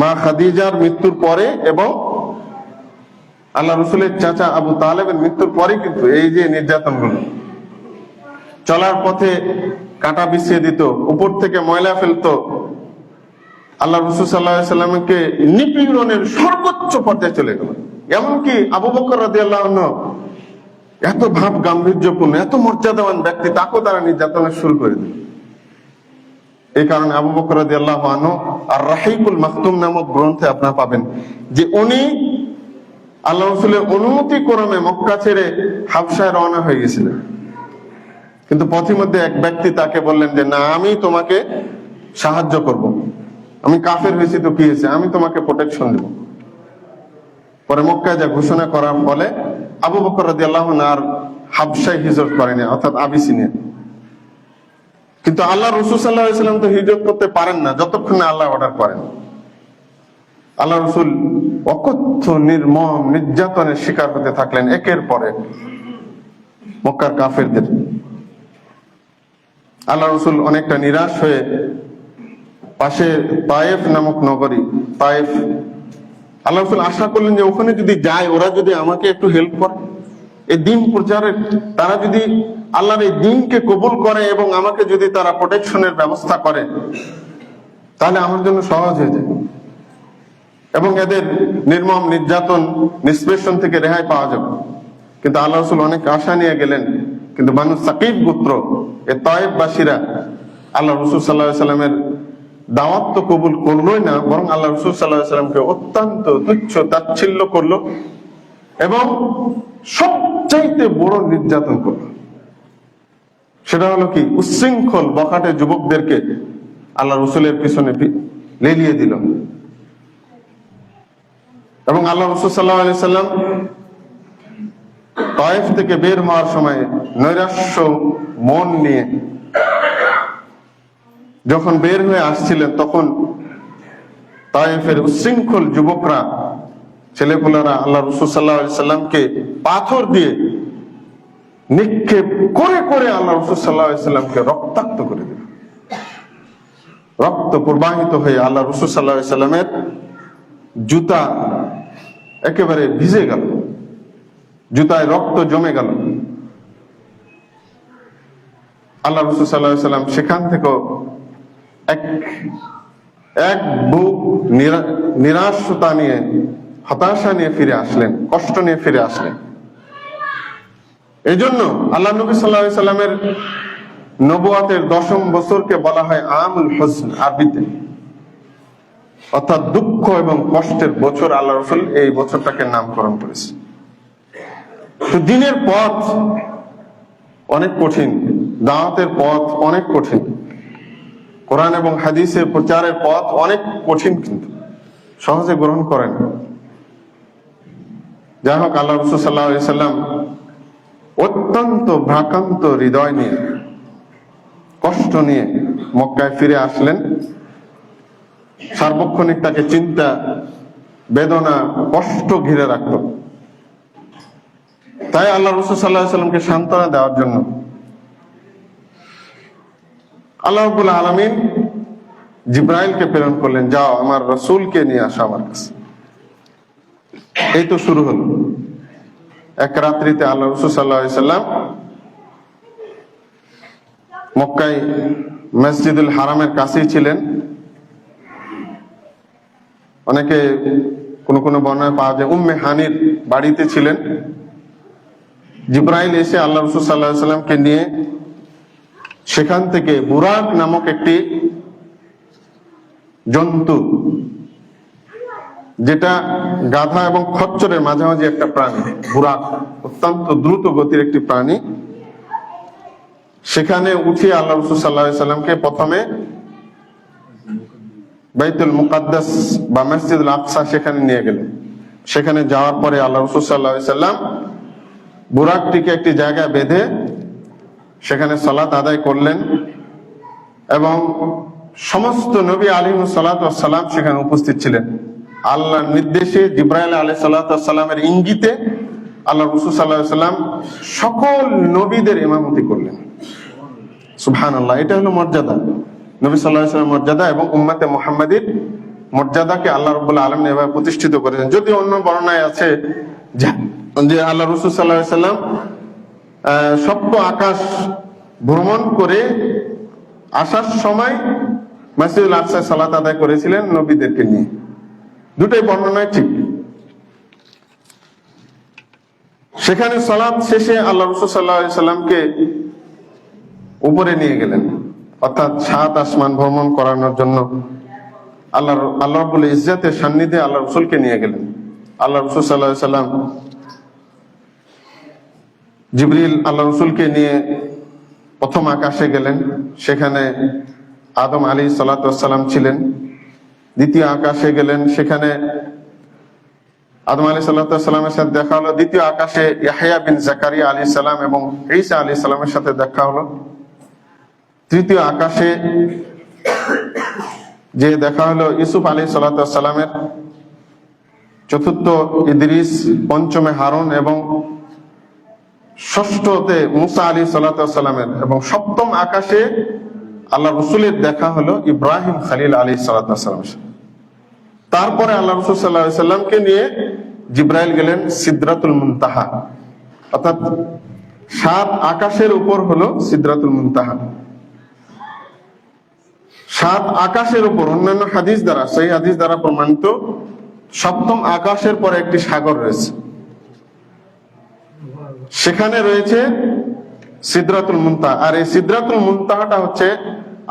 মা খাদিজার মৃত্যুর পরে এবং আল্লাহ রসুলের চাচা আবু তালেবের মৃত্যুর পরে কিন্তু এই যে নির্যাতনগুলো, চলার পথে কাঁটা বিছিয়ে দিত, উপর থেকে ময়লা ফেলতো, আল্লাহ রসুল সাল্লাল্লাহু আলাইহি সাল্লামকে নিপীড়নের সর্বোচ্চ পর্যায়ে চলে গেল। এমনকি আবু বকর রাদিয়াল্লাহু আনহু, এত ভাব গাম্ভীর্যপূর্ণ, এত মর্যাদাবান ব্যক্তি, তাকেও তারা নির্যাতনের শুরু করে দিল। এই কারণে আবু বকর রাদিয়াল্লাহু আনহু আর রাহিকুল মাকতুম নামক গ্রন্থে আপনারা পাবেন যে উনি আল্লাহ রসুলের অনুমতি ক্রমে মক্কা ছেড়ে হাবশায় রওনা হয়ে গেছিলেন। কিন্তু পথিমধ্যে এক ব্যক্তি তাকে বললেন যে না, আমি তোমাকে সাহায্য করব, আমি কাফের হয়েছি তো কি হয়েছে, আমি তোমাকে প্রোটেকশন দেব। পরে মক্কায় যা ঘোষণা করার ফলে আবু বকর রাদিয়াল্লাহু আনহু আর হাবশায় হিজরত করেনি, অর্থাৎ আবিসিনিয়া। কিন্তু আল্লাহ রাসূল সাল্লাল্লাহু আলাইহি ওয়াসাল্লাম তো হিজরত করতে পারেন না যতক্ষণ না আল্লাহ অর্ডার করেন। আল্লাহ রাসূল অকথ্য নির্মম নির্যাতনের শিকার হতে থাকলেন একের পর এক মক্কার কাফেরদের। আল্লাহ রাসূল অনেকটা নিরাশ হয়ে পাশে তায়েফ নামক নগরী, তায়েফ, আল্লাহ রাসূল আশা করলেন যে ওখানে যদি যায়, ওরা যদি আমাকে একটু হেল্প করে, এই দিন প্রচারের, তারা যদি আল্লাহর এই দিনকে কবুল করে এবং আমাকে যদি তারা প্রোটেকশনের ব্যবস্থা করে, তাহলে আমার জন্য সহজ হয়ে যায় এবং এদের নির্মম নির্যাতন নিষ্পেষণ থেকে রেহাই পাওয়া যাবে। কিন্তু আল্লাহ রাসূল অনেক আশা নিয়ে গেলেন, কিন্তু বানু সাকিব গোত্র, এই তায়েফবাসীরা আল্লাহ রাসূল সাল্লাল্লাহু আলাইহি ওয়াসাল্লামের দাওয়াত তো কবুল করলোই না, বরং আল্লাহ রাসূল সাল্লাল্লাহু আলাইহি ওয়াসাল্লামকে অত্যন্ত তুচ্ছ তাচ্ছিল্য করলো এবং সবচাইতে বড় নির্যাতন করলো। সেটা হলো কি, উচ্ছৃঙ্খল বখাটে যুবকদেরকে আল্লাহ রাসূলের পিছনে লেলিয়ে দিল। এবং আল্লাহ রাসূল সাল্লাল্লাহু আলাইহি ওয়াসাল্লাম তায়েফ থেকে বের হওয়ার সময় নৈরাশ্য মন নিয়ে যখন বের হয়ে আসছিলেন, তখন তায়েফের উচ্ছৃঙ্খল যুবকরা, ছেলেপুলেরা আল্লাহ রাসূল সাল্লাল্লাহু আলাইহি ওয়াসাল্লামকে পাথর দিয়ে নিক্ষেপ করে করে আল্লাহ রাসূল সাল্লাল্লাহু আলাইহি ওয়াসাল্লামকে রক্তাক্ত করে দিল। রক্ত প্রবাহিত হয়ে আল্লাহ রাসূল সাল্লাল্লাহু আলাইহি ওয়াসাল্লামের জুতা একেবারে ভিজে গেল, জুতায় রক্ত জমে গেল। আল্লাহ রাসূল সাল্লাল্লাহু আলাইহি ওয়াসাল্লাম সেখান থেকে এক বুক নিরাশতা নিয়ে, হতাশা নিয়ে ফিরে আসলেন, কষ্ট নিয়ে ফিরে আসলেন। এই জন্য আল্লাহ নবী সাল্লাল্লাহু আলাইহি ওয়াসাল্লামের নবুয়াতের 10ম বছরকে বলা হয় আমুল হুজন আরবিতে, অর্থাৎ দুঃখ এবং কষ্টের বছর। আল্লাহ রাসূল এই বছরটাকে নামকরণ করেছে। তো দিনের পথ অনেক কঠিন, দাওয়াতের পথ অনেক কঠিন, কোরআন এবং হাদিসের প্রচারের পথ অনেক কঠিন, কিন্তু সহজে গ্রহণ করেন। যাই হোক, আল্লাহ রাসূল সাল্লাল্লাহু আলাইহি ওয়াসাল্লাম অত্যন্ত ভ্রাক্রান্ত হৃদয় নিয়ে, কষ্ট নিয়ে মক্কায় ফিরে আসলেন। সার্বক্ষণিক তাকে চিন্তা, বেদনা, কষ্ট ঘিরে রাখত। তাই আল্লাহ রাসূল সাল্লাল্লাহু আলাইহি ওয়াসাল্লামকে সান্ত্বনা দেওয়ার জন্য আল্লাহ রাব্বুল আলামিন জিবরাইলকে প্রেরণ করলেন, যাও আমার রাসূলকে নিয়ে আসো আমার কাছে। এই তো শুরু হলো। এক রাত্রিতে আল্লাহ রাসূল সাল্লাল্লাহু আলাইহি ওয়াসাল্লাম মক্কায় মসজিদুল হারামের কাছেই ছিলেন। অনেকে কোন কোন বর্ণনায় পাওয়া যায় উম্মে হানির বাড়িতে ছিলেন। জিবরাইল এসে আল্লাহ রাসূল সাল্লাল্লাহু আলাইহি ওয়াসাল্লামকে নিয়ে সেখান থেকে বুরাক নামক একটি জন্তু, যেটা গাধা এবং খচ্চরের মাঝামাঝি একটা প্রাণী, বুরাক অত্যন্ত দ্রুত গতির একটি প্রাণী, সেখানে উঠিয়ে আল্লাহ রাসূল সাল্লাল্লাহু আলাইহি ওয়াসাল্লামকে প্রথমে বাইতুল মুকাদ্দাস বা মসজিদুল আকসা সেখানে নিয়ে গেলেন। সেখানে যাওয়ার পরে আল্লাহ রাসূল সাল্লাল্লাহু আলাইহি ওয়াসাল্লাম বুরাকটিকে একটি জায়গায় বেঁধে সেখানে সালাত আদায় করলেন এবং সমস্ত নবী আলাইহিস সালাতু ওয়াস সালাম সেখানে উপস্থিত ছিলেন। আল্লাহর নির্দেশে, জিবরাইল আলাইহিস সালাতু ওয়াস সালামের ইঙ্গিতে আল্লাহ রাসূল সাল্লাল্লাহু আলাইহি ওয়াসাল্লাম সকল নবীদের ইমামতি করলেন। সুবহানাল্লাহ, এটা হলো মর্যাদা, নবী সাল্লাল্লাহু আলাইহি ওয়াসাল্লামের মর্যাদা এবং উম্মতে মুহাম্মাদীর মর্যাদাকে আল্লাহ রাব্বুল আলামিন এভাবে প্রতিষ্ঠিত করেছেন। যদি অন্য বর্ণনায় আছে যে আল্লাহ রাসূল সাল্লাল্লাহু আলাইহি ওয়াসাল্লাম সপ্ত আকাশ ভ্রমণ করে আসার সময় মসজিদুল আকসায় সালাত আদায় করেছিলেন নবীদেরকে নিয়ে। দুটোই বর্ণনায় ঠিক। সেখানে সালাত শেষে আল্লাহ রাসূল সাল্লাল্লাহু আলাইহি ওয়াসাল্লামকে উপরে নিয়ে গেলেন, অর্থাৎ 7 আসমান ভ্রমণ করানোর জন্য আল্লাহ রাব্বুল ইজ্জতের সান্নিধ্যে আল্লাহ রাসূলকে নিয়ে গেলেন। আল্লাহ রাসূল সাল্লাল্লাহু আলাইহি ওয়াসাল্লাম জিবরিল আল্লাহ রাসূলকে নিয়ে প্রথম আকাশে গেলেন। সেখানে আদম আলাইহিস সালাতু ওয়াস সালাম ছিলেন দ্বিতীয় আকাশে গেলেন, সেখানে আদম আলাইহিস সালামের সাথে দেখা হলো। দ্বিতীয় আকাশে ইয়াহইয়া বিন জাকারিয়া আলাইহিস সালাম এবং ঈসা আলাইহিস সালামের সাথে দেখা হলো। তৃতীয় আকাশে যে দেখা হলো ইউসুফ আলাইহিস সালামের, চতুর্থ ইদ্রিস, পঞ্চমে হারুন এবং ষষ্ঠতে মুসা আলাইহিস সালামের, এবং সপ্তম আকাশে আল্লাহ রসুলের দেখা হলো ইব্রাহিম খলিল আলাইহিস সালামের। তারপরে আল্লাহ রসুল সাল্লাল্লাহু আলাইহি সাল্লামকে নিয়ে জিব্রাইল গেলেন সিদরাতুল মুনতাহা, অর্থাৎ 7 আকাশের উপর হলো সিদরাতুল মুনতাহা। 7 আকাশের উপর, অন্যান্য হাদিস দ্বারা, সেই হাদিস দ্বারা প্রমাণিত, সপ্তম আকাশের পরে একটি সাগর রয়েছে, সেখানে রয়েছে সিদরাতুল মুনতাহা। আর এই সিদরাতুল মুনতাহাটা হচ্ছে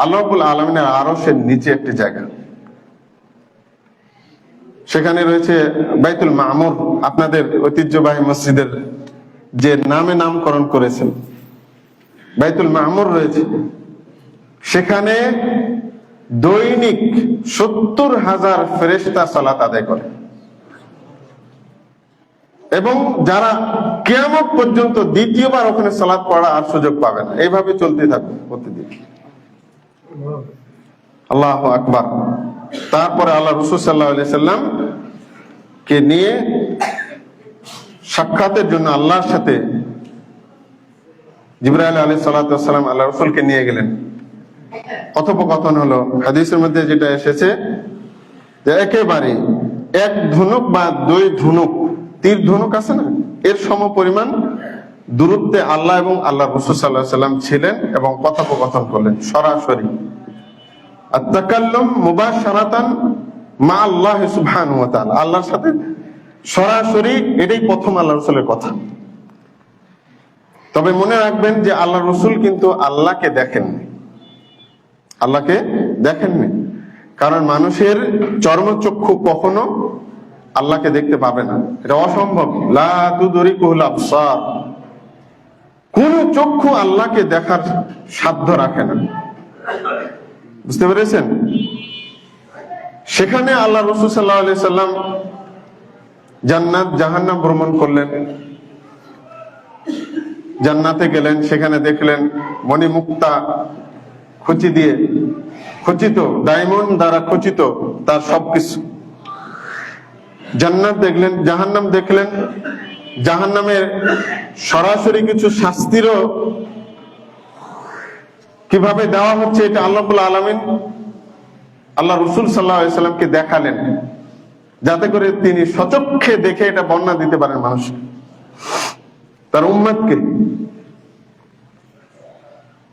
আল্লাহ রাব্বুল আলামিনের আরশের নিচে একটি জায়গা। সেখানে রয়েছে বাইতুল মামুর, আপনাদের ঐতিহ্যবাহী মসজিদের যে নামে নামকরণ করেছেন, বাইতুল মামুর রয়েছে। সেখানে দৈনিক 70,000 ফেরেশতা সালাত আদায় করে, এবং যারা কিয়ামত পর্যন্ত দ্বিতীয়বার ওখানে সালাত পড়া আর সুযোগ পাবে না। এইভাবে চলতে থাকবে প্রতিদিন। আল্লাহু আকবার। তারপরে আল্লাহ রাসূল সাল্লাল্লাহু আলাইহি সাল্লাম কে নিয়ে সাক্ষাতের জন্য আল্লাহর সাথে জিবরাইল আলাইহিস সালাম আল্লাহ রাসূলকে নিয়ে গেলেন। কথোপকথন হলো। হাদিসের মধ্যে যেটা এসেছে যে একেবারে 1 ধনুক বা 2 ধনুক, তীর ধনুক আছে না, এর সম পরিমাণ দূরত্বে আল্লাহ এবং আল্লাহ রাসূল সাল্লাল্লাহু আলাইহি সাল্লাম ছিলেন এবং কথোপকথন করলেন সরাসরি। আত-তাকাল্লুম মুবাশশারাতান মা আল্লাহ সুবহানাহু ওয়া তাআলা, আল্লাহর সাথে সরাসরি, এটাই প্রথম আল্লাহ রাসূলের কথা। তবে মনে রাখবেন যে আল্লাহ রাসূল কিন্তু আল্লাহকে দেখেননি, আল্লাহকে দেখেননি, কারণ মানুষের চর্মচক্ষু কখনো আল্লাহকে দেখতে পাবে না, এটা অসম্ভব। লা তুদরিকুল আবসার, কোন চক্ষু আল্লাহকে দেখার সাধ্য রাখে না। বুঝতে পেরেছেন? সেখানে আল্লাহ রাসূল সাল্লাল্লাহু আলাইহি সাল্লাম জান্নাত জাহান্নাম ভ্রমণ করলেন। জান্নাতে গেলেন, সেখানে দেখলেন মণিমুক্তা খচিত দিয়ে খচিত, ডায়মন্ড দ্বারা খচিত তার সবকিছু। জান্নাত দেখলেন, জাহান্নাম দেখলেন। জাহান্নামের সরাসরি কিছু শাস্তিরও কিভাবে দেওয়া হচ্ছে এটা আল্লাহ রাব্বুল আলামিন আল্লাহ রাসূল সাল্লাল্লাহু আলাইহি সাল্লামকে দেখালেন, যাতে করে তিনি সচক্ষে দেখে এটা বর্ণনা দিতে পারেন মানুষকে, তার উম্মতকে।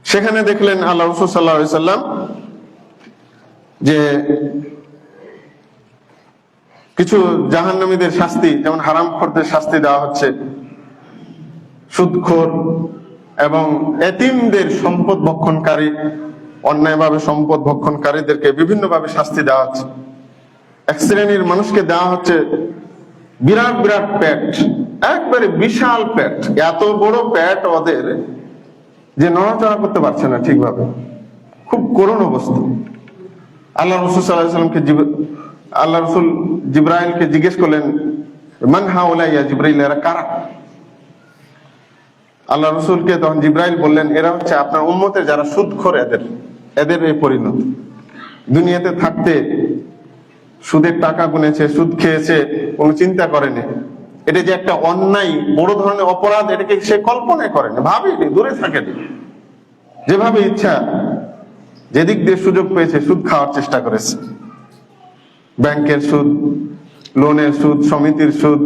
সেখানে দেখলেন আল্লাহ রাসূল সাল্লাল্লাহু আলাইহি সাল্লাম যে কিছু জাহান্নামীদের শাস্তি, যেমন হারামখোরদের শাস্তি দেওয়া হচ্ছে, সুদখোর এবং এতিমদের সম্পদ ভক্ষণকারী, অন্যায়ভাবে সম্পদ ভক্ষণকারীদেরকে বিভিন্নভাবে শাস্তি দেওয়া হচ্ছে। এক শ্রেণীর মানুষকে দেওয়া হচ্ছে বিরাট বিরাট পেট, একবারে বিশাল পেট, এত বড় পেট ওদের যে নড়াচড়া করতে পারছে না ঠিকভাবে, খুব করুণ অবস্থা। আল্লাহ রাসূল সাল্লাল্লাহু আলাইহি সাল্লামকে আল্লাহ রাসূল জিবরাইলকে জিজ্ঞেস করলেন, মান হাউলা ইয়া জিবরাইল, এরা কারা? আল্লাহ রাসূলকে তখন জিবরাইল বললেন, এরা হচ্ছে আপনার উম্মতের যারা সুদখোর, এদের এই পরিণতি। দুনিয়াতে থাকতে সুদের টাকা গুনেছে, সুদ খেয়েছে, কোনো চিন্তা করেনি এটা যে একটা অন্যায় বড় ধরনের অপরাধ, এটাকে সে কল্পনাই করেনি, ভাবেনি, দূরে থাকেনি। যেভাবে ইচ্ছা যেদিক দিয়ে সুযোগ পেয়েছে সুদ খাওয়ার চেষ্টা করেছে। ব্যাংকের সুদ, লোনের সুদ, সমিতির সুদ,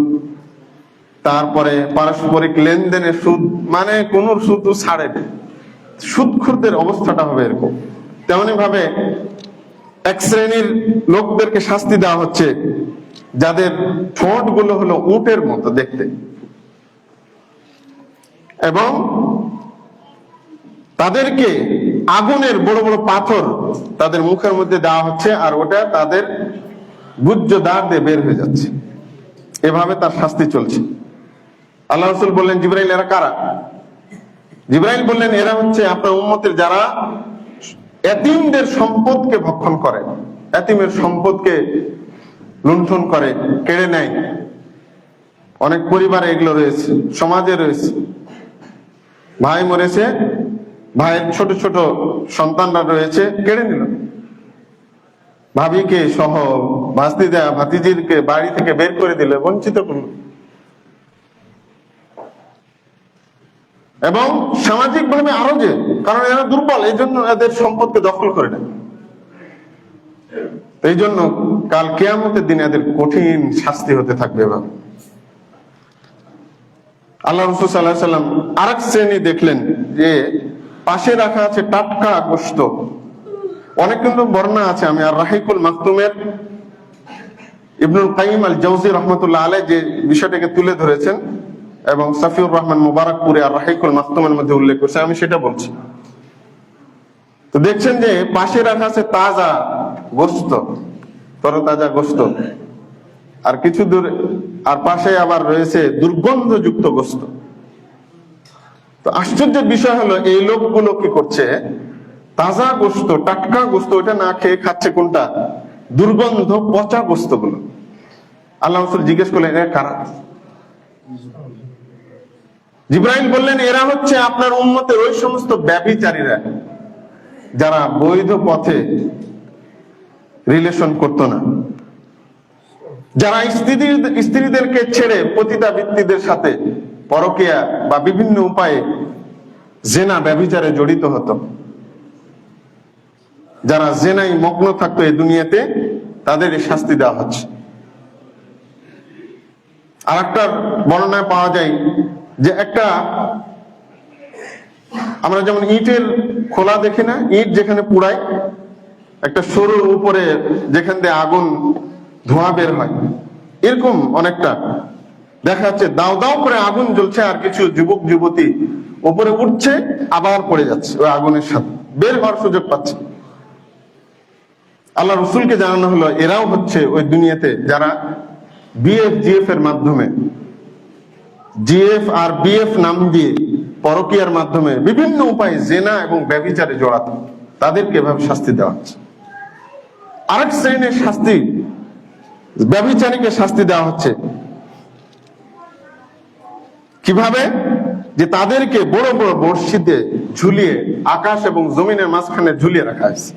তারপরে পারস্পরিক লেনদেনের সুদ, মানে কোন সুদ ছাড়েনি। সুদখোরদের অবস্থাটা হবে এরকম। তেমনি ভাবে এক শ্রেণীর লোকদেরকে শাস্তি দেওয়া হচ্ছে যাদের ঠোঁট গুলো হলো উটের মতো দেখতে, এবং তাদেরকে আগুনের বড় বড় পাথর তাদের মুখের মধ্যে দেওয়া হচ্ছে, আর ওটা তাদের গুহ্য দ্বার দিয়ে বের হয়ে যাচ্ছে। এভাবে তার শাস্তি চলছে। আল্লাহ রাসূল বললেন, জিবরাইল, এরা কারা? জিবরাইল বললেন, এরা হচ্ছে আপনার উম্মতের যারা এতিমদের সম্পদকে ভক্ষণ করে এতিমের সম্পদকে লুণ্ঠন করে, কেড়ে নেয়। অনেক পরিবারে এগুলো রয়েছে, সমাজে রয়েছে। ভাই মরেছে, ভাইয়ের ছোট ছোট সন্তানরা রয়েছে, কেড়ে নিল। ভাবিকে সহ ভাতিজিকে বাড়ি থেকে বের করে দিল, বঞ্চিত করল। এবং সামাজিক ভাবে আরো যে, কারণ এরা দুর্বল, এই জন্য এদের সম্পদকে দখল করে নেয়। এই জন্য কাল কিয়ামতের দিনে এদের কঠিন শাস্তি হতে থাকবে। আল্লাহ রাসূল সাল্লাল্লাহু আলাইহি ওয়াসাল্লাম আরেক শ্রেণী দেখলেন যে পাশে রাখা আছে টাটকা গোশত। অনেক কিন্তু বর্ণনা আছে, আমি আর রাহিকুল মাকতুমের ইবনুল কাইয়িম আল জাওজি রাহমাতুল্লাহ আলাইহি যে বিষয়টাকে তুলে ধরেছেন এবং সাফিউর রহমান মুবারকপুরে আর রাহিকুল মাকতুমের মধ্যে উল্লেখ করেছে, আমি সেটা বলছি। তো দেখছেন যে পাশে রাখা আছে তাজা গোশত, তরতাজা গোশত, আর কিছু দূর আর পাশে আবার রয়েছে দুর্গন্ধযুক্ত গোশত। তো আশ্চর্যের বিষয় হলো এই লোকগুলো কি করছে, তাজা গোশত, টাটকা গোশত ওটা না খেয়ে খাচ্ছে কোনটা, দুর্গন্ধ পচা গোশত গুলো। আল্লাহ রাসূল জিজ্ঞেস করলেন এরা কারা? জিবরাইল বললেন এরা হচ্ছে আপনার উম্মতের ওই সমস্ত ব্যভিচারীরা যারা বৈধ পথে রিলেশন করতো না, যারা স্ত্রীদেরকে ছেড়ে পতিতাবৃত্তিদের সাথে পরকীয়া বা বিভিন্ন উপায়ে জেনা ব্যভিচারে জড়িত হতো, যারা জেনাই মগ্ন থাকতো এই দুনিয়াতে, তাদের এই শাস্তি দেওয়া হচ্ছে। আর একটা বর্ণনায় পাওয়া যায় যে একটা, আমরা যেমন ইটের খোলা দেখি না, ইট যেখানে পুড়ায় একটা সরুর উপরে যেখান দিয়ে আগুন ধোঁয়া বের হয়, এরকম অনেকটা দেখা যাচ্ছে দাও দাও করে আগুন জ্বলছে, আর কিছু যুবক যুবতী উপরে উঠছে আবার পড়ে যাচ্ছে ওই আগুনের সাথে, বের হওয়ার সুযোগ পাচ্ছে। আল্লাহ রসুলকে জানানো হলো এরাও হচ্ছে ওই দুনিয়াতে যারা জিএফ এর মাধ্যমে, জিএফ আর বিএফ নাম দিয়ে পরকীয়ার মাধ্যমে বিভিন্ন উপায়ে জেনা এবং ব্যভিচারে জড়াতো, তাদেরকে এভাবে শাস্তি দেওয়া হচ্ছে। আরেক শ্রেণীর শাস্তি, ব্যভিচারীকে শাস্তি দেওয়া হচ্ছে কিভাবে, যে তাদেরকে বড় বড় বর্ষিতে ঝুলিয়ে আকাশ এবং জমিনের মাঝখানে ঝুলিয়ে রাখা হয়েছে।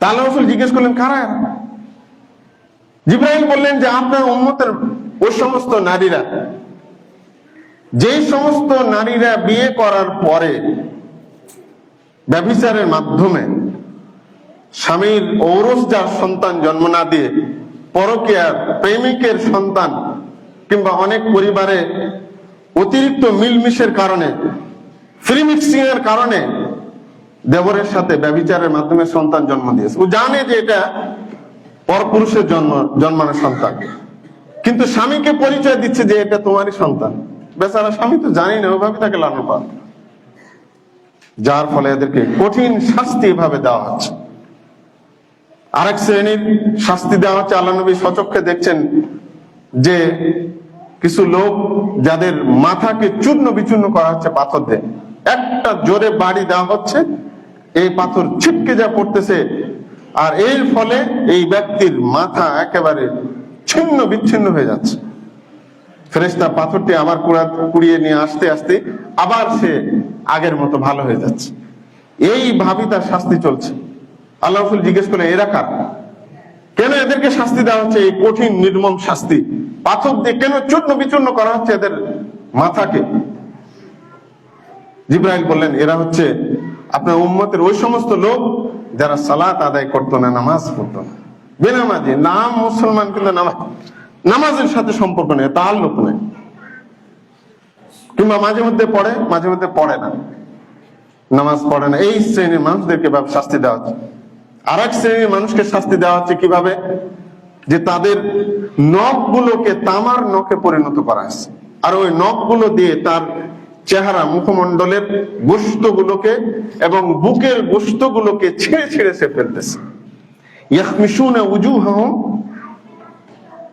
তা আল্লাহ রাসূল জিজ্ঞেস করলেন কারা এরা? জিবরাইল বললেন যে আপনার উম্মতের ওই সমস্ত নারীরা, যেই সমস্ত নারীরা বিয়ে করার পরে ব্যভিচারের মাধ্যমে স্বামীর ঔরসজার সন্তান জন্ম না দিয়ে পরকীয়ার প্রেমিকের সন্তান কিংবা অনেক পরিবারে অতিরিক্ত মিলমিশের কারণে, ফ্রি মিক্সিং এর কারণে দেবরের সাথে ব্যভিচারের মাধ্যমে সন্তান জন্ম দিয়েছে। ও জানে যে এটা পরপুরুষের জন্মানো সন্তান, কিন্তু স্বামীকে পরিচয় দিচ্ছে যে এটা তোমারই সন্তান। বেচারা স্বামী তো জানি না, ওইভাবে তাকে লালন পালন, যার ফলে এদেরকে কঠিন শাস্তি এভাবে দেওয়া হচ্ছে। আরেক শ্রেণীর শাস্তি দেওয়া হচ্ছে, আল্লাহ নবী স্বচক্ষে দেখছেন যে কিছু লোক যাদের মাথাকে চূর্ণ বিচূর্ণ করা হচ্ছে পাথর দিয়ে, একটা জোরে বাড়ি দেওয়া হচ্ছে, এই পাথর ছিটকে যা পড়তেছে, আর এর ফলে এই ব্যক্তির মাথা একেবারে ছিন্ন বিচ্ছিন্ন হয়ে যাচ্ছে। ফেরেশতা পাথরটি আবার কুড়িয়ে নিয়ে আসতে আসতে আবার সে আগের মতো ভালো হয়ে যাচ্ছে। এই ভাবি তার শাস্তি চলছে। আল্লাহ রাসূল জিজ্ঞেস করলেন এরা কার? কেন এদেরকে শাস্তি দেওয়া হচ্ছে, এই কঠিন নির্মম শাস্তি? পাথর দিয়ে কেন চূর্ণ বিচূর্ণ করা হচ্ছে এদের মাথাকে? জিবরাইল বললেন এরা হচ্ছে আপনার উম্মতের ওই সমস্ত লোক যারা সালাত আদায় করতো না, নামাজ পড়তো না, বেনামাজি, নাম মুসলমান কিন্তু নামাজের সাথে সম্পর্ক নেই, তাআল্লুক নেই, কিংবা মাঝে মধ্যে পড়ে মাঝে মধ্যে পড়ে না, নামাজ পড়ে না। এই শ্রেণীর মানুষদেরকে শাস্তি দেওয়া হচ্ছে। আর এক শ্রেণীর মানুষকে শাস্তি দেওয়া হচ্ছে কিভাবে, যে তাদের নখগুলোকে তামার নখে পরিণত করা হয়েছে, আর ওই নখগুলো দিয়ে তার চেহারা, মুখমণ্ডলের গোশতগুলোকে এবং বুকের গোশতগুলোকে ছিঁড়ে ছিঁড়ে সে ফেলতেছে। ইয়াখমিশুনা উজুহাহুম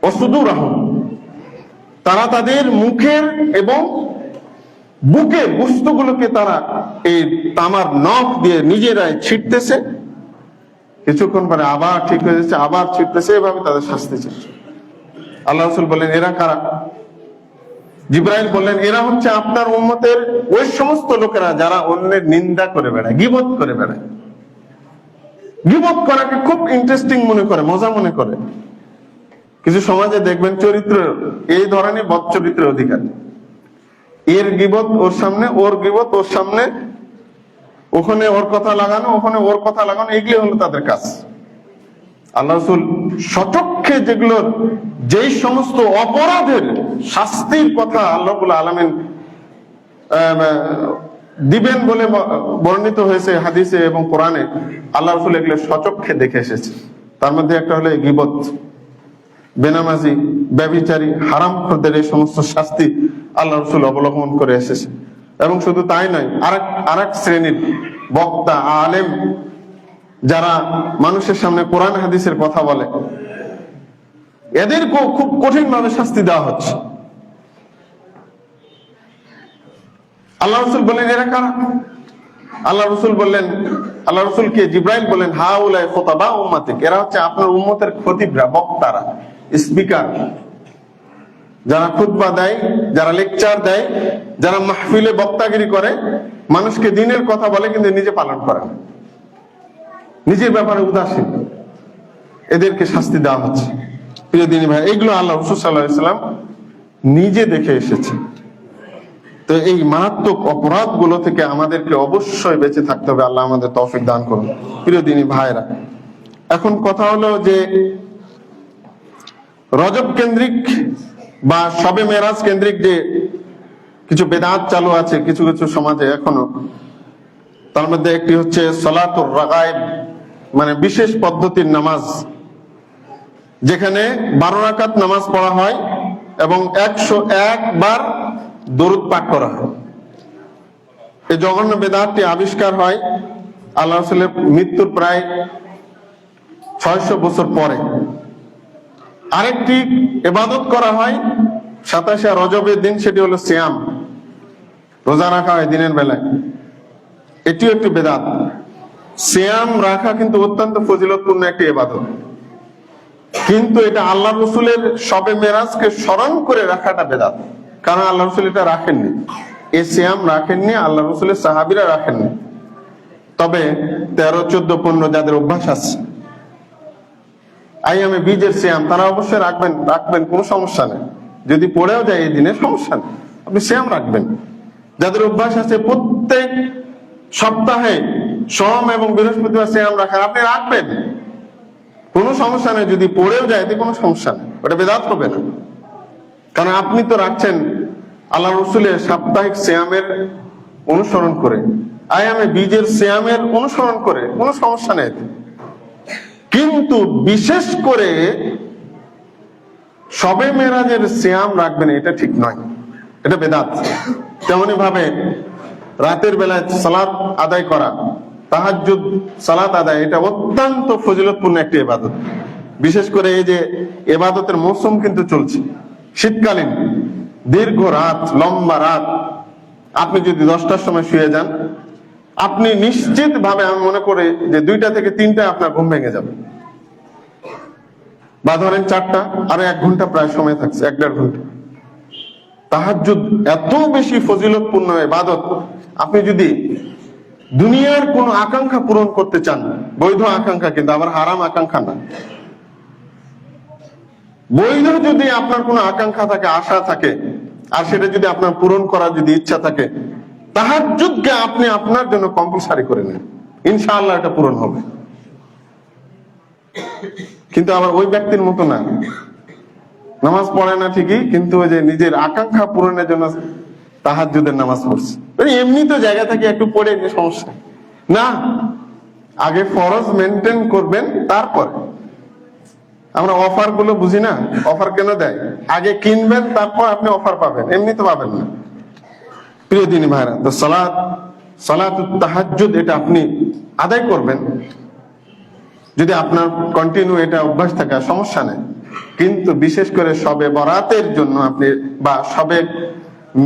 ওয়া সুদুরাহুম, তারা তাদের মুখের এবং বুকের গোশতগুলোকে তারা এই তামার নখ দিয়ে নিজেরাই ছিঁড়তেছে কিছুক্ষণ পরে আবার ঠিক হয়ে যাচ্ছে, আবার ছুটতেছে, এভাবে তাদের শাস্তি চলছে। আল্লাহ রাসূল বললেন, এরা কারা? জিবরাইল বললেন, এরা হচ্ছে আপনার উম্মতের ওই সমস্ত লোকেরা যারা অন্যের নিন্দা করে বেড়ায়, গীবত করে বেড়ায়। গীবত করাকে খুব ইন্টারেস্টিং মনে করে, মজা মনে করে। কিছু সমাজে দেখবেন চরিত্র এই ধরনের বদ চরিত্রের অধিকারী, এর গীবত ওর সামনে, ওর গীবত ওর সামনে, ওখানে ওর কথা লাগানো, ওখানে ওর কথা লাগানো, এগুলি হলো তাদের কাজ। আল্লাহ রাসূল সচক্ষে যেগুলোর, যেই সমস্ত অপরাধের শাস্তির কথা আল্লাহ রাব্বুল আলামিন দিবেন বলে বর্ণিত হয়েছে হাদিসে এবং কোরআনে, আল্লাহ রাসূল এগুলো সচক্ষে দেখে এসেছে। তার মধ্যে একটা হলো গীবত, বেনামাজি, ব্যভিচারী, হারামখোরদের এই সমস্ত শাস্তি আল্লাহ রাসূল অবলম্বন করে এসেছে। এবং শুধু তাই নয়, আরেক শ্রেণীর বক্তা, আলেম, যারা মানুষের সামনে কোরআন হাদিসের কথা বলে, এদেরকেও খুব কঠিন ভাবে শাস্তি দেওয়া হচ্ছে। আল্লাহ রাসূল বললেন, এরা কারা? আল্লাহ রাসূলকে জিবরাইল বলেন, হাউলাই খুতাবা উম্মতিক, এরা হচ্ছে আপনার উম্মতের খতিবরা, বক্তারা, স্পিকার, যারা খুতবা দেয়, যারা লেকচার দেয়, যারা মাহফিলে বক্তাগিরি করে, মানুষকে দ্বীনের কথা বলে কিন্তু নিজে পালন করে না, নিজের ব্যাপারে উদাসীন, এদেরকে শাস্তি দেওয়া হচ্ছে। প্রিয় দিনী ভাই, এইগুলো আল্লাহ রাসূল সাল্লাল্লাহু আলাইহি ওয়াসাল্লাম নিজে দেখে এসেছে। তো এই মারাত্মক অপরাধ গুলো থেকে আমাদেরকে অবশ্যই বেঁচে থাকতে হবে। আল্লাহ আমাদের তৌফিক দান করুন। প্রিয় দিনী ভাইরা, এখন কথা হলো যে রজব কেন্দ্রিক বা শবে মেরাজ কেন্দ্রিক যে কিছু বেদাত চালু আছে কিছু কিছু সমাজে এখনো, তার মধ্যে একটি হচ্ছে সালাতুর রাগাইব, মানে বিশেষ পদ্ধতির নামাজ, যেখানে 12 রাকাত নামাজ পড়া হয় এবং 101 বার দরুদ পাঠ করা হয়। এই জঘন্য বেদাতটি আবিষ্কার হয় আল্লাহ রাসূলের মৃত্যুর প্রায় 600 বছর পরে। আরেকটি ইবাদত করা হয় 27শে রজবের দিন, সেটি হলো সিয়াম, রোজা রাখা হয় দিনের বেলায়। এটিও একটি বেদাত। সিয়াম রাখা কিন্তু অত্যন্ত ফজিলতপূর্ণ একটি ইবাদত, কিন্তু এটা আল্লাহ রাসূলের শবে মেরাজকে স্মরণ করে রাখাটা বেদাত। কারণ আল্লাহ রাসূল এটা রাখেননি, এই সিয়াম রাখেননি, আল্লাহ রাসূলের সাহাবীরা রাখেননি। তবে 13, 14, 15 যাদের অভ্যাস আছে, আইয়ামে বীজের সিয়াম, তারা অবশ্যই রাখবেন, কোনো সমস্যা নেই। যদি পড়েও যায় এই দিনে, সমস্যা নেই, আপনি সিয়াম রাখবেন। যাদের অভ্যাস আছে প্রত্যেক সপ্তাহে সোম এবং বৃহস্পতিবার সিয়াম রাখা, আপনি রাখবেন, কোনো সমস্যা নেই। যদি পড়েও যায় এতে কোনো সমস্যা নেই, ওটা বেদাত হবে না। কারণ আপনি তো রাখছেন আল্লাহ রাসূলের সাপ্তাহিক সিয়ামের অনুসরণ করে, আইয়ামে বীজের সিয়ামের অনুসরণ করে, কোনো সমস্যা নেই। কিন্তু বিশেষ করে শবে মেরাজের সিয়াম রাখবেন, এটা ঠিক নয়, এটা বেদাত। তেমনি ভাবে রাতের বেলায় সালাত আদায় করা, তাহাজ্জুদ সালাত আদায়, এটা অত্যন্ত ফজিলতপূর্ণ একটি ইবাদত। বিশেষ করে এই যে ইবাদতের মৌসুম কিন্তু চলছে, শীতকালীন দীর্ঘ রাত, লম্বা রাত, আপনি যদি 10টার সময় শুয়ে যান, আপনি নিশ্চিত ভাবে, আমি মনে করি যে 2টা থেকে 3টায় আপনার ঘুম ভেঙে যাবে। বা ধরেন 4টা, আরো 1 ঘন্টা প্রায় সময় থাকছে, 1-1.5 ঘন্টা। তাহাজ্জুদ এত বেশি ফজিলতপূর্ণ ইবাদত, আপনি যদি দুনিয়ার কোন আকাঙ্ক্ষা পূরণ করতে চান, বৈধ আকাঙ্ক্ষা, কিন্তু আবার হারাম আকাঙ্ক্ষা না, বৈধ যদি আপনার কোনো আকাঙ্ক্ষা থাকে, আশা থাকে, আর সেটা যদি আপনার পূরণ করার যদি ইচ্ছা থাকে, তাহাজ্জুদকে আপনি আপনার জন্য কম্পালসারি করে নেন, ইনশাআল্লাহ এটা পূরণ হবে। কিন্তু আবার ওই ব্যক্তির মতো না, নামাজ পড়ে না ঠিকই, কিন্তু ওই যে নিজের আকাঙ্ক্ষা পূরণের জন্য তাহাজ্জুদের নামাজ পড়ছে, এমনি তো জায়গা থেকে একটু পড়ে নিয়ে সমস্যা না, আগে ফরজ মেনটেন করবেন, তারপরে। আমরা অফার গুলো বুঝি না, অফার কেন দেয়? আগে কিনবেন, তারপর আপনি অফার পাবেন, এমনি তো পাবেন না। প্রিয় দিনী ভাইরা, তো সালাতুত তাহাজ্জুদ এটা আপনি আদায় করবেন, যদি আপনার কন্টিনিউ এটা অভ্যাস থাকে, সমস্যা নেই। কিন্তু বিশেষ করে শবে বরাতের জন্য আপনি, বা শবে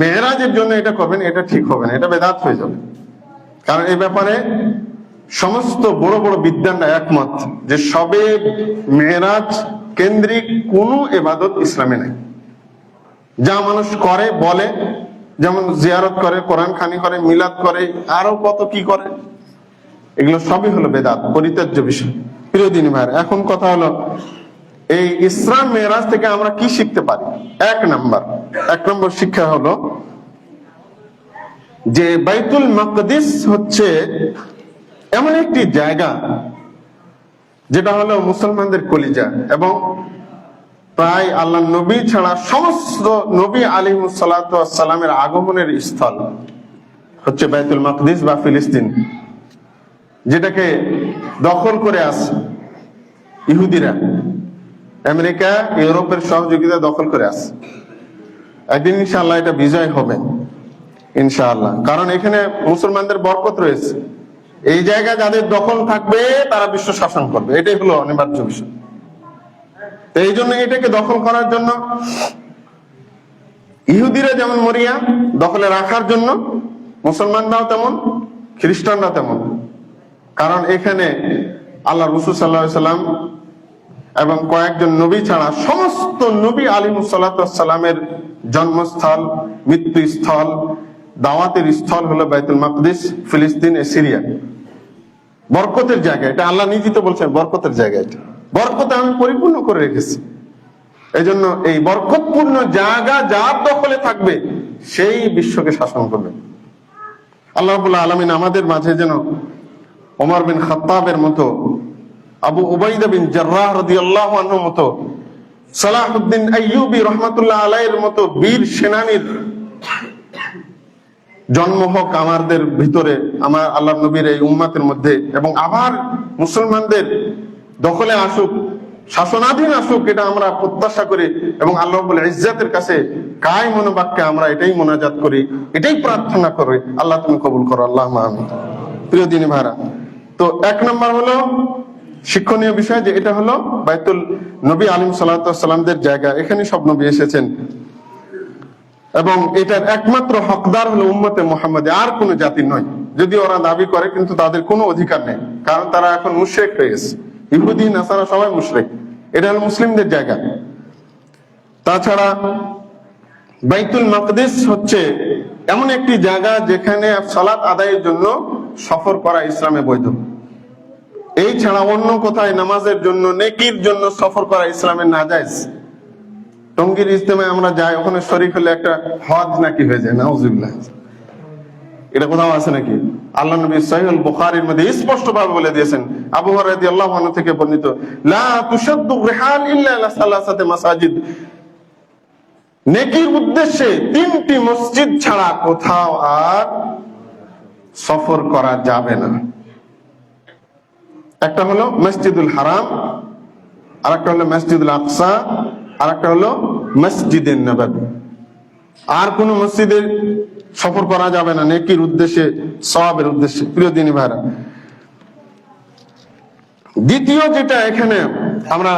মেরাজের জন্য এটা করবেন, এটা ঠিক হবে না, এটা বেদাত হয়ে যাবে। কারণ এই ব্যাপারে সমস্ত বড় বড় বিদ্বানরা একমত যে সবে মেরাজ কেন্দ্রিক কোনো ইবাদত ইসলামে নাই। যা মানুষ করে বলে, যেমন জিয়ারত করে, কোরআন খানি করে, মিলাদ করে, আরো কত কি করে, এগুলো সবই হলো বেদাত, পরিত্যাজ্য বিষয়। প্রিয় দিনী ভাই, এখন কথা হলো এই ইসরা মেরাজ থেকে আমরা কি শিখতে পারি। এক নম্বর শিক্ষা হলো যে বাইতুল মাকদিস হচ্ছে এমন একটি জায়গা যেটা হলো মুসলমানদের কলিজা, এবং প্রায় আল্লাহ নবী ছাড়া সমস্ত নবী আলাইহিস সালাতু ওয়াস সালামের আগমনের স্থল হচ্ছে বাইতুল মাকদিস বা ফিলিস্তিন, যেটাকে দখল করে আছে ইহুদিরা। আমেরিকা ইউরোপের সহযোগিতা দখল করে আছে। একদিন ইনশাআল্লাহ এটা বিজয় হবে ইনশাআল্লাহ, কারণ এখানে মুসলমানদের বরকত রয়েছে। এই জায়গা যাদের দখল থাকবে তারা বিশ্ব শাসন করবে, এটাই হলো অনিবার্য বিষয়। এই জন্য এটাকে দখল করার জন্য ইহুদিরা যেমন মরিয়া দখলে রাখার জন্য, মুসলমানরাও তেমন, খ্রিস্টানরা তেমন। কারণ এখানে আল্লাহ রাসূল সাল্লাল্লাহু আলাইহি সাল্লাম এবং কয়েকজন নবী ছাড়া সমস্ত নবী আলাইহিস সালাতু ওয়াস সালামের জন্মস্থল, মৃত্যুস্থল, দাওয়াতের স্থল হলো বাইতুল মাকদিস, ফিলিস্তিন, সিরিয়া। বরকতের জায়গা এটা, আল্লাহ নিজেই তো বলছেন বরকতের জায়গা এটা, বরকতে আমি পরিপূর্ণ করে রেখেছি। এই জন্য এই বরকতপূর্ণ জায়গা যার দখলে থাকবে সেই বিশ্বকে শাসন করবে। আল্লাহ রাব্বুল আলামিন আমাদের মাঝে যেন ওমর বিন খাত্তাবের মতো, আবু উবাইদা বিন জাররাহ রাদিয়াল্লাহু আনহুর মতো, সালাহুদ্দিন আইয়ুবী রাহমাতুল্লাহ আলাইহির মতো বীর সেনানীর জন্ম হোক আমাদের ভিতরে, আমার আল্লাহ নবীর এই উম্মতের মধ্যে, এবং আবার মুসলমানদের দখলে আসুক, শাসনাধীন আসুক, এটা আমরা প্রত্যাশা করি এবং আল্লাহ রাব্বুল ইজ্জাতের কাছে কায় মনোবাক্যে আমরা এটাই মোনাজাত করি, এটাই প্রার্থনা করি। আল্লাহ তুমি কবুল করো, আল্লাহুম্মা আমিন। প্রিয় দিনী ভাইরা, তো এক নম্বর হলো শিক্ষণীয় বিষয় যে এটা হলো বাইতুল নবী আলাইহিস সালাতু ওয়াস সালামদের জায়গা, এখানে সব নবী এসেছেন, এবং এটার একমাত্র হকদার হলো উম্মতে মুহাম্মাদী, আর কোনো জাতি নয়। যদি ওরা দাবি করে, কিন্তু তাদের কোনো অধিকার নেই, কারণ তারা এখন মুশরিক হয়ে গেছে। ইহুদি নাসারা সবাই মুশরিক। এটা হলো মুসলিমদের জায়গা। তাছাড়া বাইতুল মাকদিস হচ্ছে এমন একটি জায়গা যেখানে সালাত আদায়ের জন্য সফর করা ইসলামে বৈধ। এই ছাড়া অন্য কোথায় নামাজের জন্য, নেকির জন্য সফর করা ইসলামের নাজায়েজ। টঙ্গীর ইজতেমায় আমরা যাই, ওখানে শরীক হলে একটা হজ নাকি হয়ে যায়, নাউজুবিল্লাহ। এটা কোথাও আছে নাকি? আল্লাহ নবী সহিহুল বুখারীর মধ্যে স্পষ্ট ভাবে বলে দিয়েছেন, আবু হুরায়রা রাদিয়াল্লাহু আনহু থেকে বর্ণিত, লা তুশাদ্দু রিহাল ইল্লা ইলা সালাসাতি মাসাজিদ, নেকির উদ্দেশ্যে তিনটি মসজিদ ছাড়া কোথাও আর সফর করা যাবে না। একটা হলো মসজিদুল হারাম, আরেকটা হলো মসজিদুল আকসা, আরেকটা হলো মসজিদে নববী। আর কোন মসজিদে সফর করা যাবে না নেকির উদ্দেশ্যে, সওয়াবের উদ্দেশ্যে। প্রিয় দিনী ভাইরা, দ্বিতীয় যেটা এখানে আমরা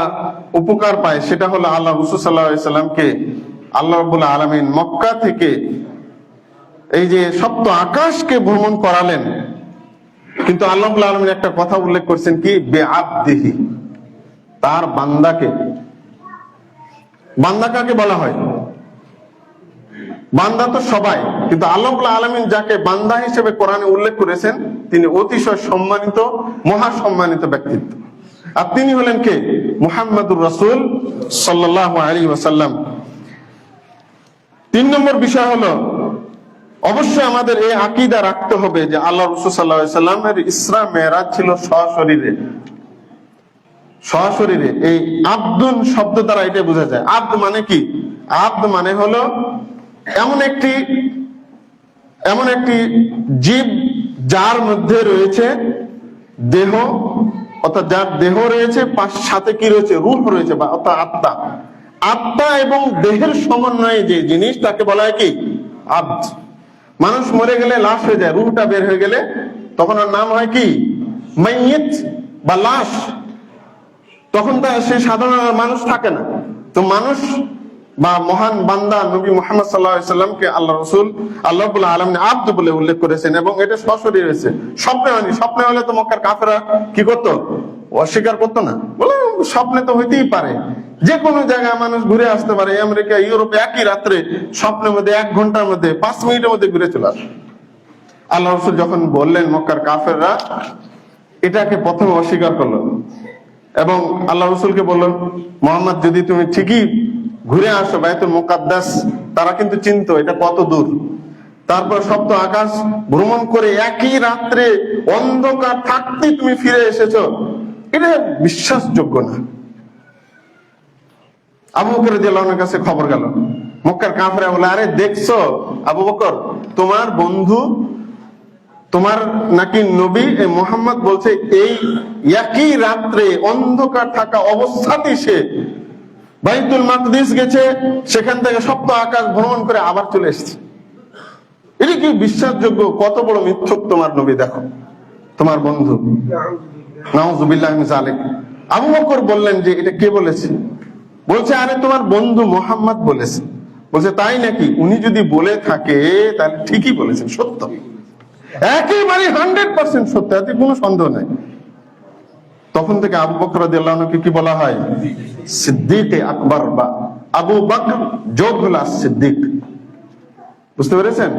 উপকার পাই সেটা হলো আল্লাহ রাসূল সাল্লাল্লাহু আলাইহি সাল্লামকে আল্লাহ রাব্বুল আলামিন মক্কা থেকে এই যে সপ্ত আকাশকে ভ্রমণ করালেন, কিন্তু আল্লাহ রাব্বুল আলামিন একটা কথা উল্লেখ করছেন কি, বিআবদিহি, তার বান্দাকে। বান্দা কাকে বলা হয়? বান্দা তো সবাই, কিন্তু আল্লাহ রাব্বুল আলামিন যাকে বান্দা হিসেবে কোরআনে উল্লেখ করেছেন তিনি অতিশয় সম্মানিত, মহা সম্মানিত ব্যক্তিত্ব। আর তিনি হলেন কে? মুহাম্মদুর রাসূল সাল্লাল্লাহু আলাইহি ওয়াসাল্লাম। 3 নম্বর বিষয় হলো অবশ্যই আমাদের এই আকীদা রাখতে হবে যে আল্লাহ রাসূল সাল্লাল্লাহু আলাইহি ওয়াসাল্লামের ইসরা মেরাজ ছিল সশরীরে। সশরীরে, এই আব্দুন শব্দ দ্বারা এটা বোঝা যায়। আব্দ মানে কি? আব্দ মানে হলো এমন একটি জীব যার মধ্যে রয়েছে দেহ, অর্থাৎ যার দেহ রয়েছে, সাথে কি রয়েছে? রূহ রয়েছে, বা অর্থাৎ আত্মা। আত্মা এবং দেহের সমন্বয়ে যে জিনিস তাকে বলা হয় কি? আব্দ। মানুষ মরে গেলে লাশ হয়ে যায়, রূহটা বের হয়ে গেলে তখন ওর নাম হয় কি? মাইয়িত বা লাশ। তখন সে সাধারণ মানুষ থাকে না। তো মানুষ বা মহান বান্দা নবী মুহাম্মদ সাল্লাল্লাহু আলাইহি সাল্লামকে আল্লাহ রাসূল আল্লাহ রাব্বুল আলামিন আব্দ বলে উল্লেখ করেছেন, এবং এটা সরাসরি হয়েছে, স্বপ্নে হয়নি। স্বপ্নে হলে তো মক্কার কাফেররা কি করতো? অস্বীকার করতো না, বলে স্বপ্নে তো হইতেই পারে, যে কোনো জায়গায় মানুষ ঘুরে আসতে পারে। আমেরিকা, ইউরোপে একই রাত্রে স্বপ্নের মধ্যে 1 ঘন্টার মধ্যে 5 মিনিটের মধ্যে ঘুরে চলে আসে। আল্লাহ রাসূল যখন বললেন, মক্কার কাফেররা এটাকে প্রথমে অস্বীকার করলো, এবং আল্লাহ রাসূলকে বললেন, মুহাম্মদ যদি তুমি ঠিকই ঘুরে আসো বাইতুল মুকাদ্দাস, তারা কিন্তু চিনতো এটা কত দূর। তারপর সপ্ত আকাশ ভ্রমণ করে একই রাত্রে অন্ধকার থাকতে তুমি ফিরে এসেছো, এটা বিশ্বাসযোগ্য না। আবু বকর রাদিয়াল্লাহু আনহুর কাছে খবর গেল, মক্কার কাফেররা বলে, আরে দেখছো আবু বকর, তোমার বন্ধু, তোমার নাকি নবী মুহাম্মদ বলছে এই একই রাত্রে অন্ধকার থাকা অবস্থাতেই সে বাইতুল মাকদিস গেছে, সেখান থেকে সপ্ত আকাশ ভ্রমণ করে আবার চলে এসেছে। এটা কি বিশ্বাসযোগ্য? কত বড় মিথ্যুক তোমার নবী, দেখো তোমার বন্ধু। নাউযুবিল্লাহি মিন যালিক। আবু বকর বললেন যে এটা কে বলেছে? বলছে, আরে তোমার বন্ধু মুহাম্মদ বলেছে। বলছে, তাই নাকি? উনি যদি বলে থাকে তাহলে ঠিকই বলেছেন, সত্য, একেবারে 100% সত্য, এতে কোনো সন্দেহ নেই। তখন থেকে আবু বকর রাদিয়াল্লাহু আনহুকে কি বলা হয়? সিদ্দিকে আকবর, বা আবু বকর যোগ হলো সিদ্দিক। বুঝতে পেরেছেন?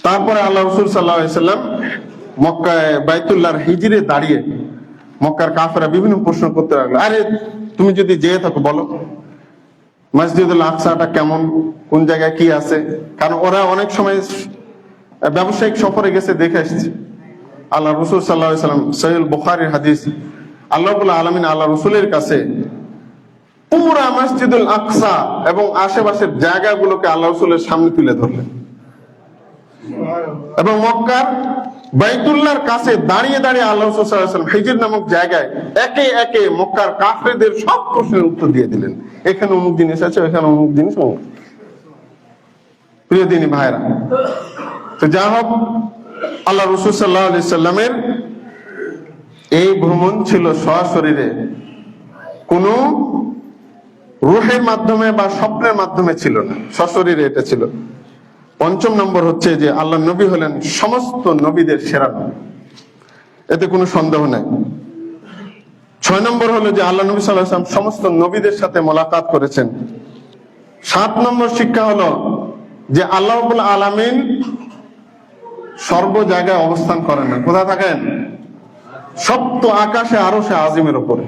তারপরে আল্লাহ রাসূল সাল্লাল্লাহু আলাইহি সাল্লাম মক্কায় বাইতুল্লাহর হিজরে দাঁড়িয়ে মক্কার কাফেররা বিভিন্ন প্রশ্ন করতে লাগলো, আরে তুমি যদি যেয়ে থাকো বলো মসজিদুল আকসাটা কেমন, কোন জায়গায় কি আছে? কারণ ওরা অনেক সময় ব্যবসায়িক সফরে গেছে, দেখে এসেছে। আল্লাহ রাসূল সাল্লাল্লাহু আলাইহি সাল্লাম, সহিহ বুখারীর হাদিস, আল্লাহ রাব্বুল আলামিন আল্লাহ রাসূলের কাছে পুরা মসজিদুল আকসা এবং আশেপাশের জায়গাগুলোকে আল্লাহ রাসূলের সামনে তুলে ধরলেন, এবং মক্কার বাইতুল্লাহর কাছে দাঁড়িয়ে দাঁড়িয়ে আল্লাহ রাসূল সাল্লাল্লাহু আলাইহি ওয়াসাল্লাম হিজর নামক জায়গায় একে একে মক্কার কাফেরদের সব প্রশ্নের উত্তর দিয়ে দিলেন। এখানে অমুক জিনিস আছে, এখানে অমুক জিনিস, অমুক। প্রিয় দিনী ভাইরা, তো যা হোক, আল্লাহ রাসূল সাল্লাল্লাহু আলাইহি সাল্লামের এই ভ্রমণ ছিল সশরীরে, কোন রূহের মাধ্যমে বা স্বপ্নের মাধ্যমে ছিল না, সশরীরে এটা ছিল। 5 নম্বর হচ্ছে যে আল্লাহ নবী হলেন সমস্ত নবীদের সেরা নবী, এতে কোনো সন্দেহ নাই। 6 নম্বর হলো যে আল্লাহ নবী সাল্লাল্লাহু আলাইহি ওয়াসাল্লাম সমস্ত নবীদের সাথে মোলাকাত করেছেন। 7 নম্বর শিক্ষা হলো যে আল্লাহ রাব্বুল আলামিন সর্ব জায়গায় অবস্থান করেন না। কোথায় থাকেন? সপ্ত আকাশে, আরশে আজিমের উপরে।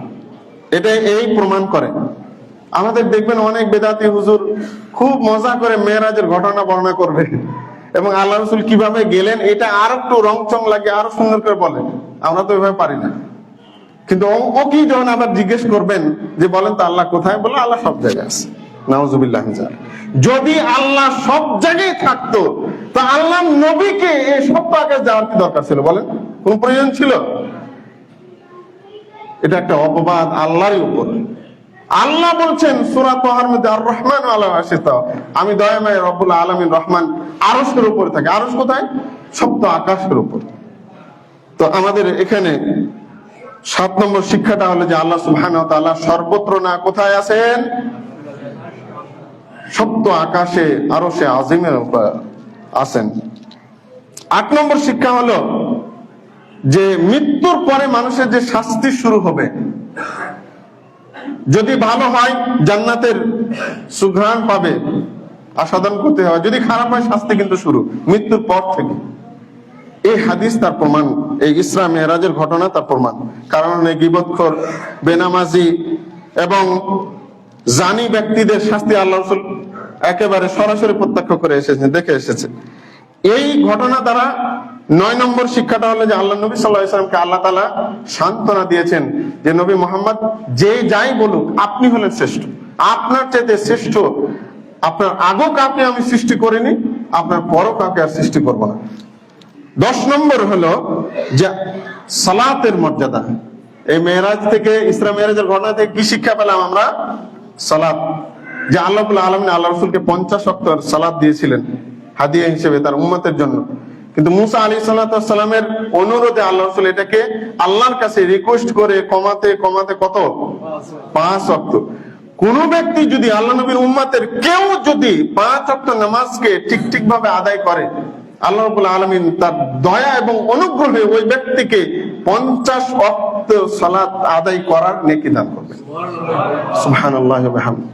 এটা এই প্রমাণ করে। আমাদের দেখবেন অনেক বেদাতি হুজুর খুব মজা করে মেরাজের ঘটনা বর্ণনা করবে, এবং আল্লাহ রাসূল কিভাবে গেলেন এটা আর একটু রংচং লাগে, আরো সুন্দর করে বলে। আমরা তো এভাবে পারি না। কিন্তু ও কি যখন আবার জিজ্ঞেস করবেন যে বলেন তো আল্লাহ কোথায়, বলে আল্লাহ সব জায়গায় আছে। নাউযুবিল্লাহ মিন যালিক। যদি আল্লাহ সব জায়গায় থাকতো তা আল্লাহ নবীকে এই সব আকাশ যাওয়ার কি দরকার ছিল? বলেন, কোন প্রয়োজন ছিল? এটা একটা অপবাদ আল্লাহরই উপর। আল্লাহ বলছেন সূরা তাহার মধ্যে, আর রহমান আলা আরশি ইস্তাওয়া, আমি দয়াময় রব্বুল আলামিন রহমান আরশের উপরে থাকে। আরশ কোথায়? সপ্ত আকাশের উপর। তো আমাদের এখানে 7 নম্বর শিক্ষাটা হলো যে আল্লাহ সুবহানাহু ওয়া তাআলা সর্বত্র না, কোথায় আছেন? সপ্ত আকাশে, আরশে আজিমের উপর আছেন। 8 নম্বর শিক্ষা হলো যে মৃত্যুর পরে মানুষের যে শাস্তি শুরু হবে, যদি ভালো হয় জান্নাতের সুঘ্রাণ পাবে, আস্বাদন করতে হবে। যদি খারাপ হয় শাস্তি কিন্তু শুরু মৃত্যুর পর থেকে। এই হাদিস তার প্রমাণ, এই ইসরা মেরাজের ঘটনা তার প্রমাণ। কারণ এই গীবতখোর, বেনামাজি এবং জানি ব্যক্তিদের শাস্তি আল্লাহ রাসূল একেবারে সরাসরি প্রত্যক্ষ করে এসেছেন, দেখে এসেছে। এই ঘটনা দ্বারা 9 নম্বর শিক্ষাটা হলো যে আল্লাহ নবী সাল্লাল্লাহু আলাইহি ওয়াসাল্লামকে আল্লাহ তাআলা সান্ত্বনা দিয়েছেন যে নবী মুহাম্মদ যে যাই বলুক আপনি হলেন শ্রেষ্ঠ, আপনার চাইতে শ্রেষ্ঠ আপনার আগেও কাউকে আমি সৃষ্টি করিনি, আপনার পরও কাউকে আর সৃষ্টি করব না। 10 নম্বর হলো যে সালাতের মর্যাদা। এই মেরাজ থেকে, ইসরা মেরাজের ঘটনা থেকে কি শিক্ষা পেলাম আমরা? সালাত, যে আল্লাহ রাব্বুল আলামিন আল্লাহ রাসূলকে 50 ওয়াক্ত সালাত দিয়েছিলেন হাদিয়া হিসেবে তার উম্মতের জন্য। কিন্তু মুসা আলাইহিস সালামের অনুরোধে আল্লাহ রাসূল এটাকে আল্লাহর কাছে রিকোয়েস্ট করে কমাতে কমাতে কত? 5 ওয়াক্ত। কোন ব্যক্তি যদি আল্লাহ নবীর উম্মতের কেউ যদি 5 ওয়াক্ত নামাজকে ঠিক ভাবে আদায় করে, আল্লাহ রাব্বুল আলামিন তার দয়া এবং অনুগ্রহে ওই ব্যক্তিকে 50 ওয়াক্ত সালাত আদায় করার নেকি দান করবেন। সুবহানাল্লাহি ওয়া বিহামদিহি।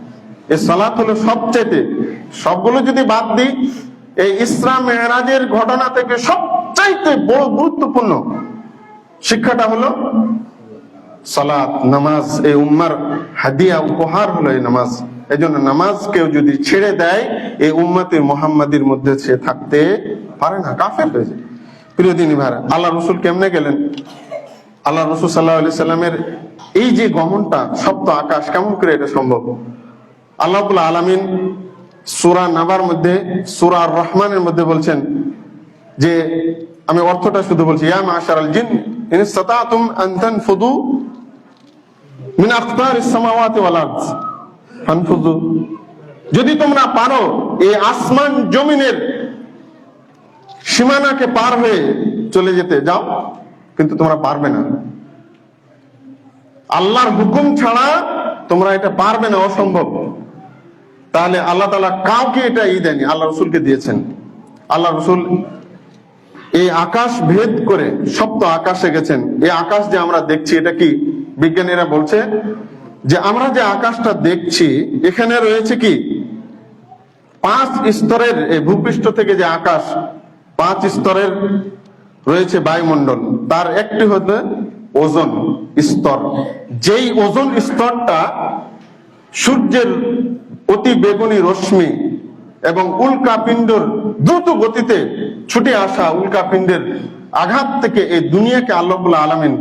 এই সালাত হলো সবচেয়ে, সবগুলো যদি বাদ দিই, এই ইসরা মেরাজের ঘটনা থেকে সবচাইতে বড় গুরুত্বপূর্ণ শিক্ষাটা হলো সালাত, নামাজ। এই উম্মার হাদিয়া, উপহার হলো এই নামাজ। এই জন্য নামাজ কেউ যদি ছেড়ে দেয়, এই উম্মতে মুহাম্মাদির মধ্যে সে থাকতে পারে না, কাফের হয়ে যায়। প্রিয় দিনী ভাইরা, আল্লাহ রসুল কেমনে গেলেন? আল্লাহ রসুল সাল্লাল্লাহু আলাইহি সাল্লামের এই যে গমনটা, সপ্ত আকাশ, কেমন করে এটা সম্ভব? আল্লাহ রাব্বুল আলামিন সূরা নাবার মধ্যে, সূরা আর রহমানের মধ্যে বলছেন যে, আমি অর্থটা শুধু বলছি, ইয়া মাশারাল জিন ইন ইসতাতাতুম আন তানফুদু মিন আকতারিস সামাওয়াতি ওয়াল আরদ ফানফুদু। যদি তোমরা পারো এই আসমান জমিনের সীমানাকে পার হয়ে চলে যেতে, যাও, কিন্তু তোমরা পারবে না। আল্লাহর হুকুম ছাড়া তোমরা এটা পারবে না, অসম্ভব। তাহলে আল্লাহ তাআলা কাউকে এটা দেয়নি, আল্লাহ রসুলকে দিয়েছেন। আল্লাহ রসুল এই আকাশ ভেদ করে সপ্ত আকাশে গেছেন। এই আকাশ যে আমরা দেখছি, এটা কি বিজ্ঞানীরা বলছে যে আমরা যে আকাশটা দেখছি, এখানে রয়েছে কি 5 স্তরের, এই ভূপৃষ্ঠ থেকে যে আকাশ 5 স্তরের রয়েছে বায়ুমণ্ডল, তার একটি হচ্ছে ওজোন স্তর। যেই ওজোন স্তরটা সূর্যের অতি বেগুনি রশ্মি এবং উল্কাপিণ্ডর দ্রুত গতিতে ছুটে আসা উল্কাপিণ্ডের আঘাত থেকে এই দুনিয়াকে আল্লাহ রাব্বুল আলামিন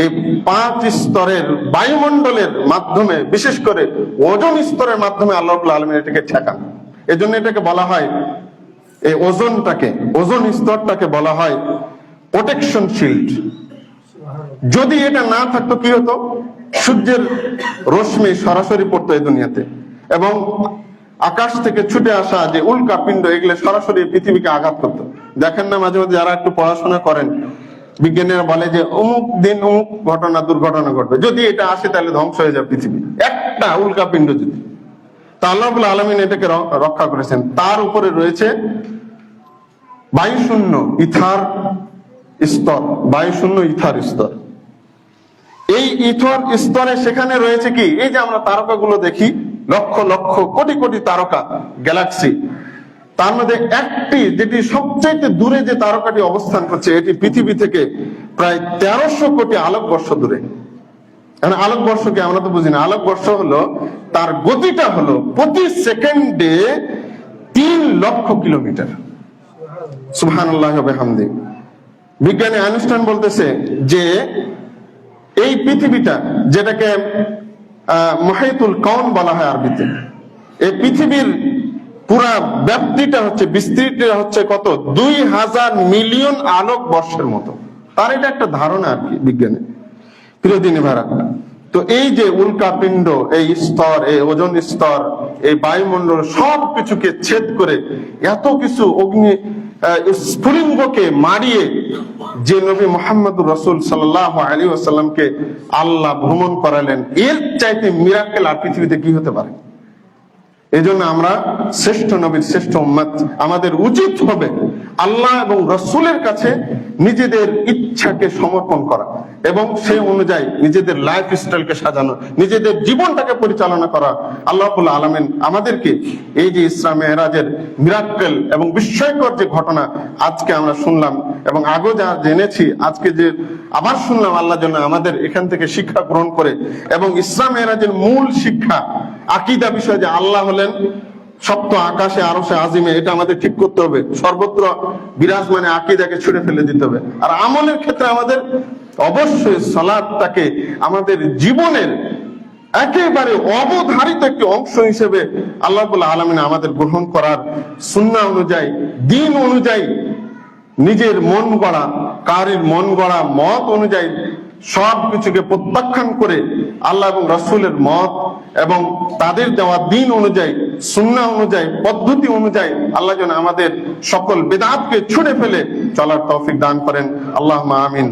এই 5 স্তরের বায়ুমণ্ডলের মাধ্যমে, বিশেষ করে ওজোন স্তরের মাধ্যমে আল্লাহ রাব্বুল আলামিন এটাকে ঠেকান। এজন্য এটাকে বলা হয়, এই ওজোনটাকে, ওজোন স্তরটাকে বলা হয় প্রোটেকশন শিল্ড। যদি এটা না থাকতো কি হতো? সূর্যের রশ্মি সরাসরি পড়তো এই দুনিয়াতে, এবং আকাশ থেকে ছুটে আসা যে উল্কাপিণ্ড, এগুলো সরাসরি পৃথিবীকে আঘাত করতো। দেখেন না মাঝে মাঝে যারা একটু পড়াশোনা করেন, বিজ্ঞানীরা বলে যে অমুক দিন অমুক ঘটনা, দুর্ঘটনা ঘটবে, যদি এটা আসে তাহলে ধ্বংস হয়ে যাবে পৃথিবী, একটা উল্কাপিণ্ড যদি। তা আল্লাহ রাব্বুল আলামিন এটাকে রক্ষা করেছেন। তার উপরে রয়েছে বায়ুশূন্য ইথার স্তর, বায়ুশূন্য ইথার স্তর। এই ইথর স্তরে সেখানে রয়েছে কি, এই যে আমরা তারকাগুলো দেখি, লক্ষ লক্ষ কোটি কোটি তারকা, গ্যালাক্সি, তার মধ্যে একটি যেটি সবচাইতে দূরে যে তারকাটি অবস্থান করছে, এটি পৃথিবী থেকে প্রায় 1300 কোটি আলোকবর্ষ দূরে। এখন আলোকবর্ষকে আমরা তো বুঝি না, আলোকবর্ষ হলো তার গতিটা হলো প্রতি সেকেন্ডে 3 লক্ষ কিলোমিটার। সুবহানাল্লাহি ওয়া বিহামদিহি। বিজ্ঞানী আইনস্টাইন বলতেছে যে এই পৃথিবীটা, যেটাকে মুহিতুল কাউন বলা হয় আরবিতে, এই পৃথিবীর পুরা ব্যাপ্তিটা হচ্ছে, বিস্তৃতিটা হচ্ছে কত? 2000 মিলিয়ন আলোক বর্ষের মতো। তার এটা একটা ধারণা আর কি বিজ্ঞানী। প্রিয় দিনী ভাইরা, তো এই যে উল্কাপিণ্ড, এই স্তর, এই ওজোন স্তর, এই বায়ুমণ্ডল, সবকিছুকে ছেদ করে এত কিছু অগ্নি স্ফুলিঙ্গকে মারিয়ে যে নবী মুহাম্মদুর রাসূল সাল্লাল্লাহু আলাইহি ওয়াসাল্লামকে আল্লাহ ভ্রমণ করালেন, এর চাইতে মিরাকেল আর পৃথিবীতে কি হতে পারে? এজন্য আমরা শ্রেষ্ঠ নবীর শ্রেষ্ঠ উম্মত, আমাদের উচিত হবে আল্লাহ এবং রাসূলের কাছে নিজেদের ইচ্ছাকে সমর্পণ করা এবং সেই অনুযায়ী নিজেদের লাইফ স্টাইলকে সাজানো, নিজেদের জীবনটাকে পরিচালনা করা। আল্লাহ রাব্বুল আলামিন আমাদেরকে এই যে ইসরা মেরাজের মিরাকেল এবং বিস্ময়কর যে ঘটনা আজকে আমরা শুনলাম এবং আগে যা জেনেছি, আজকে যে আবার শুনলাম, আল্লাহ যেন আমাদের এখান থেকে শিক্ষা গ্রহণ করে এবং ইসরা মেরাজের মূল শিক্ষা, আকীদা বিষয় যে আল্লাহ হলেন সপ্ত আকাশে, আরশে আজিমে, এটা আমাদের ঠিক করতে হবে। সর্বত্র বিরাজমানে আকীদাকে ছুঁড়ে ফেলে দিতে হবে। আর আমলের ক্ষেত্রে আমাদের অবশ্যই সালাতটাকে আমাদের জীবনের একেবারে অবধারিত একটি অংশ হিসেবে আল্লাহ রাব্বুল আলামিন আমাদের গ্রহণ করার, সুন্নাহ অনুযায়ী, দ্বীন অনুযায়ী, নিজের মন গড়া, কারীর মন গড়া মত অনুযায়ী সবকিছুকে প্রত্যাখ্যান করে আল্লাহ এবং রাসূলের মত এবং তাদের দেওয়া দ্বীন অনুযায়ী, সুন্নাহ অনুযায়ী, পদ্ধতি অনুযায়ী আল্লাহ যেন আমাদের সকল বিদআতকে ছুঁড়ে ফেলে চলার তৌফিক দান করেন। আল্লাহুম্মা আমিন।